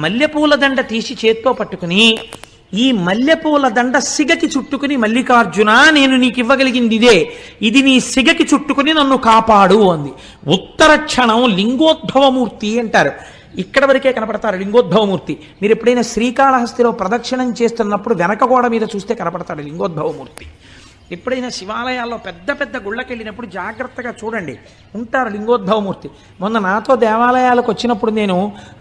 మల్లెపూల దండ తీసి చేత్తో పట్టుకుని ఈ మల్లెపూల దండ సిగకి చుట్టుకుని, మల్లికార్జున నేను నీకు ఇవ్వగలిగింది ఇదే, ఇది నీ సిగకి చుట్టుకుని నన్ను కాపాడు అంది. ఉత్తర క్షణం లింగోద్భవమూర్తి అంటారు. ఇక్కడ వరకే కనపడతారు లింగోద్భవమూర్తి. మీరు ఎప్పుడైనా శ్రీకాళహస్తిలో ప్రదక్షిణం చేస్తున్నప్పుడు వెనక గోడ మీద చూస్తే కనపడతాడు లింగోద్భవమూర్తి. ఎప్పుడైనా శివాలయాల్లో పెద్ద పెద్ద గుళ్ళకి వెళ్ళినప్పుడు జాగ్రత్తగా చూడండి, ఉంటారు లింగోద్భవమూర్తి. మొన్న నాతో దేవాలయాలకు వచ్చినప్పుడు నేను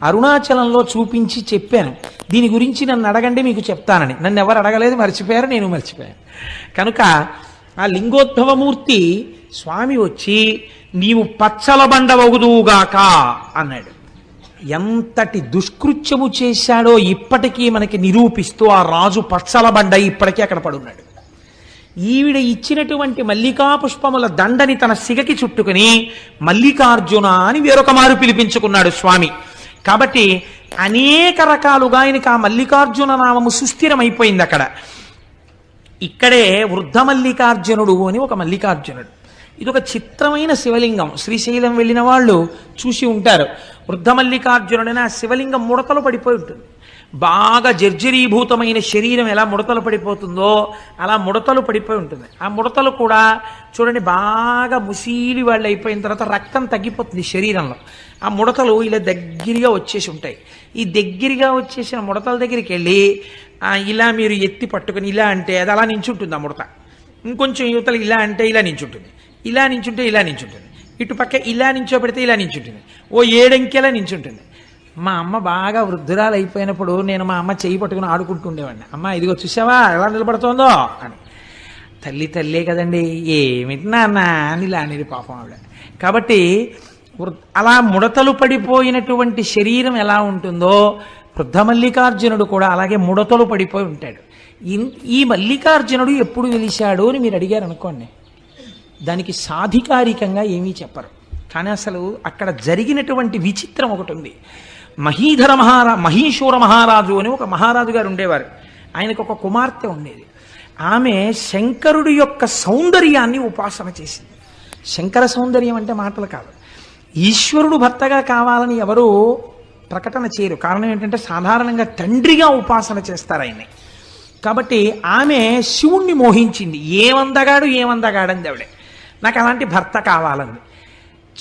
అరుణాచలంలో చూపించి చెప్పాను, దీని గురించి నన్ను అడగండి మీకు చెప్తానని. నన్ను ఎవరు అడగలేదు, మర్చిపోయారు, నేను మర్చిపోయాను. కనుక ఆ లింగోద్భవమూర్తి స్వామి వచ్చి నీవు పచ్చల బండవగుదువుగాక అన్నాడు. ఎంతటి దుష్కృత్యము చేశాడో ఇప్పటికీ మనకి నిరూపిస్తూ ఆ రాజు పచ్చల బండ ఇప్పటికీ అక్కడ పడున్నాడు. ఈవిడ ఇచ్చినటువంటి మల్లికా పుష్పముల దండని తన సిగకి చుట్టుకుని మల్లికార్జున అని వేరొక మారు పిలిపించుకున్నాడు స్వామి. కాబట్టి అనేక రకాలుగా ఆయనకి ఆ మల్లికార్జున నామము సుస్థిరమైపోయింది అక్కడ. ఇక్కడే వృద్ధ మల్లికార్జునుడు అని ఒక మల్లికార్జునుడు. ఇది ఒక చిత్రమైన శివలింగం. శ్రీశైలం వెళ్ళిన వాళ్ళు చూసి ఉంటారు. వృద్ధ మల్లికార్జునుడైన ఆ శివలింగం ముడతలు పడిపోయి ఉంటుంది. బాగా జర్జరీభూతమైన శరీరం ఎలా ముడతలు పడిపోతుందో అలా ముడతలు పడిపోయి ఉంటుంది. ఆ ముడతలు కూడా చూడండి బాగా ముసీలి వాళ్ళు అయిపోయిన తర్వాత రక్తం తగ్గిపోతుంది శరీరంలో. ఆ ముడతలు ఇలా దగ్గరగా వచ్చేసి ఉంటాయి. ఈ దగ్గరగా వచ్చేసిన ముడతల దగ్గరికి వెళ్ళి ఇలా మీరు ఎత్తి పట్టుకుని ఇలా అంటే అది అలా నించుంటుంది. ఆ ముడత ఇంకొంచెం యువతలు ఇలా అంటే ఇలా నించుంటుంది, ఇలా నించుంటే ఇలా నించుంటుంది. ఇటుపక్క ఇలా నించోబెడితే ఇలా నించుంటుంది, ఓ 7 అంకెలా నించుంటుంది. మా అమ్మ బాగా వృద్ధురాలు అయిపోయినప్పుడు నేను మా అమ్మ చెయ్యి పట్టుకుని ఆడుకుంటుండేవాడిని. అమ్మ ఇదిగో చూసావా ఎలా నిలబడుతోందో అని. తల్లే కదండి, ఏమిటి నాన్న అని ఇలా అనేది పాపం ఆవిడ. కాబట్టి అలా ముడతలు పడిపోయినటువంటి శరీరం ఎలా ఉంటుందో వృద్ధ మల్లికార్జునుడు కూడా అలాగే ముడతలు పడిపోయి ఉంటాడు. ఈ మల్లికార్జునుడు ఎప్పుడు వెలిశాడు అని మీరు అడిగారు అనుకోండి, దానికి సాధికారికంగా ఏమీ చెప్పరు. కానీ అసలు అక్కడ జరిగినటువంటి విచిత్రం ఒకటి ఉంది. మహీశూర మహారాజు అని ఒక మహారాజు గారు ఉండేవారు. ఆయనకు ఒక కుమార్తె ఉండేది. ఆమె శంకరుడి యొక్క సౌందర్యాన్ని ఉపాసన చేసింది. శంకర సౌందర్యం అంటే మాటలు కాదు. ఈశ్వరుడు భర్తగా కావాలని ఎవరు ప్రకటన చేయరు. కారణం ఏంటంటే సాధారణంగా తండ్రిగా ఉపాసన చేస్తారు ఆయన్ని. కాబట్టి ఆమె శివుణ్ణి మోహించింది. ఏమందగాడంది ఆవిడే. నాకు అలాంటి భర్త కావాలంది.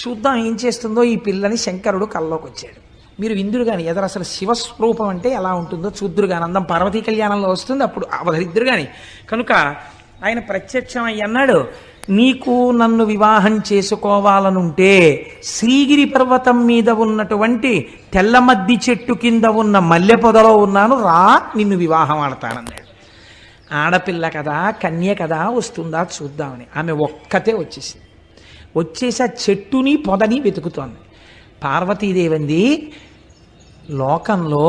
చూద్దాం ఏం చేస్తుందో ఈ పిల్లని. శంకరుడు కల్లోకి వచ్చాడు. మీరు విందురు కానీ ఎదరు అసలు శివస్వరూపం అంటే ఎలా ఉంటుందో చూద్దురు కానీ, అందం పార్వతీ కళ్యాణంలో వస్తుంది, అప్పుడు అవధరిద్దురు కానీ. కనుక ఆయన ప్రత్యక్షమై అన్నాడు, నీకు నన్ను వివాహం చేసుకోవాలనుంటే శ్రీగిరి పర్వతం మీద ఉన్నటువంటి తెల్లమద్ది చెట్టు కింద ఉన్న మల్లె పొదలో ఉన్నాను, రా నిన్ను వివాహం ఆడతానన్నాడు. ఆడపిల్ల కదా, కన్య కదా, వస్తుందా చూద్దామని ఆమె ఒక్కతే వచ్చేసింది. వచ్చేసి ఆ చెట్టుని పొదని వెతుకుతోంది. పార్వతీదేవంది, లోకంలో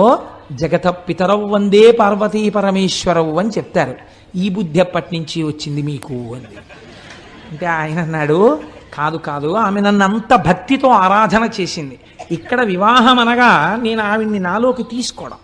జగత పితరవు వందే పార్వతీ పరమేశ్వరవు అని చెప్తారు, ఈ బుద్ధి ఎప్పటి నుంచి వచ్చింది మీకు అని. అంటే ఆయన అన్నాడు, కాదు ఆమె నన్ను అంత భక్తితో ఆరాధన చేసింది. ఇక్కడ వివాహం అనగా నేను ఆవిడ్ని నాలోకి తీసుకోవడం.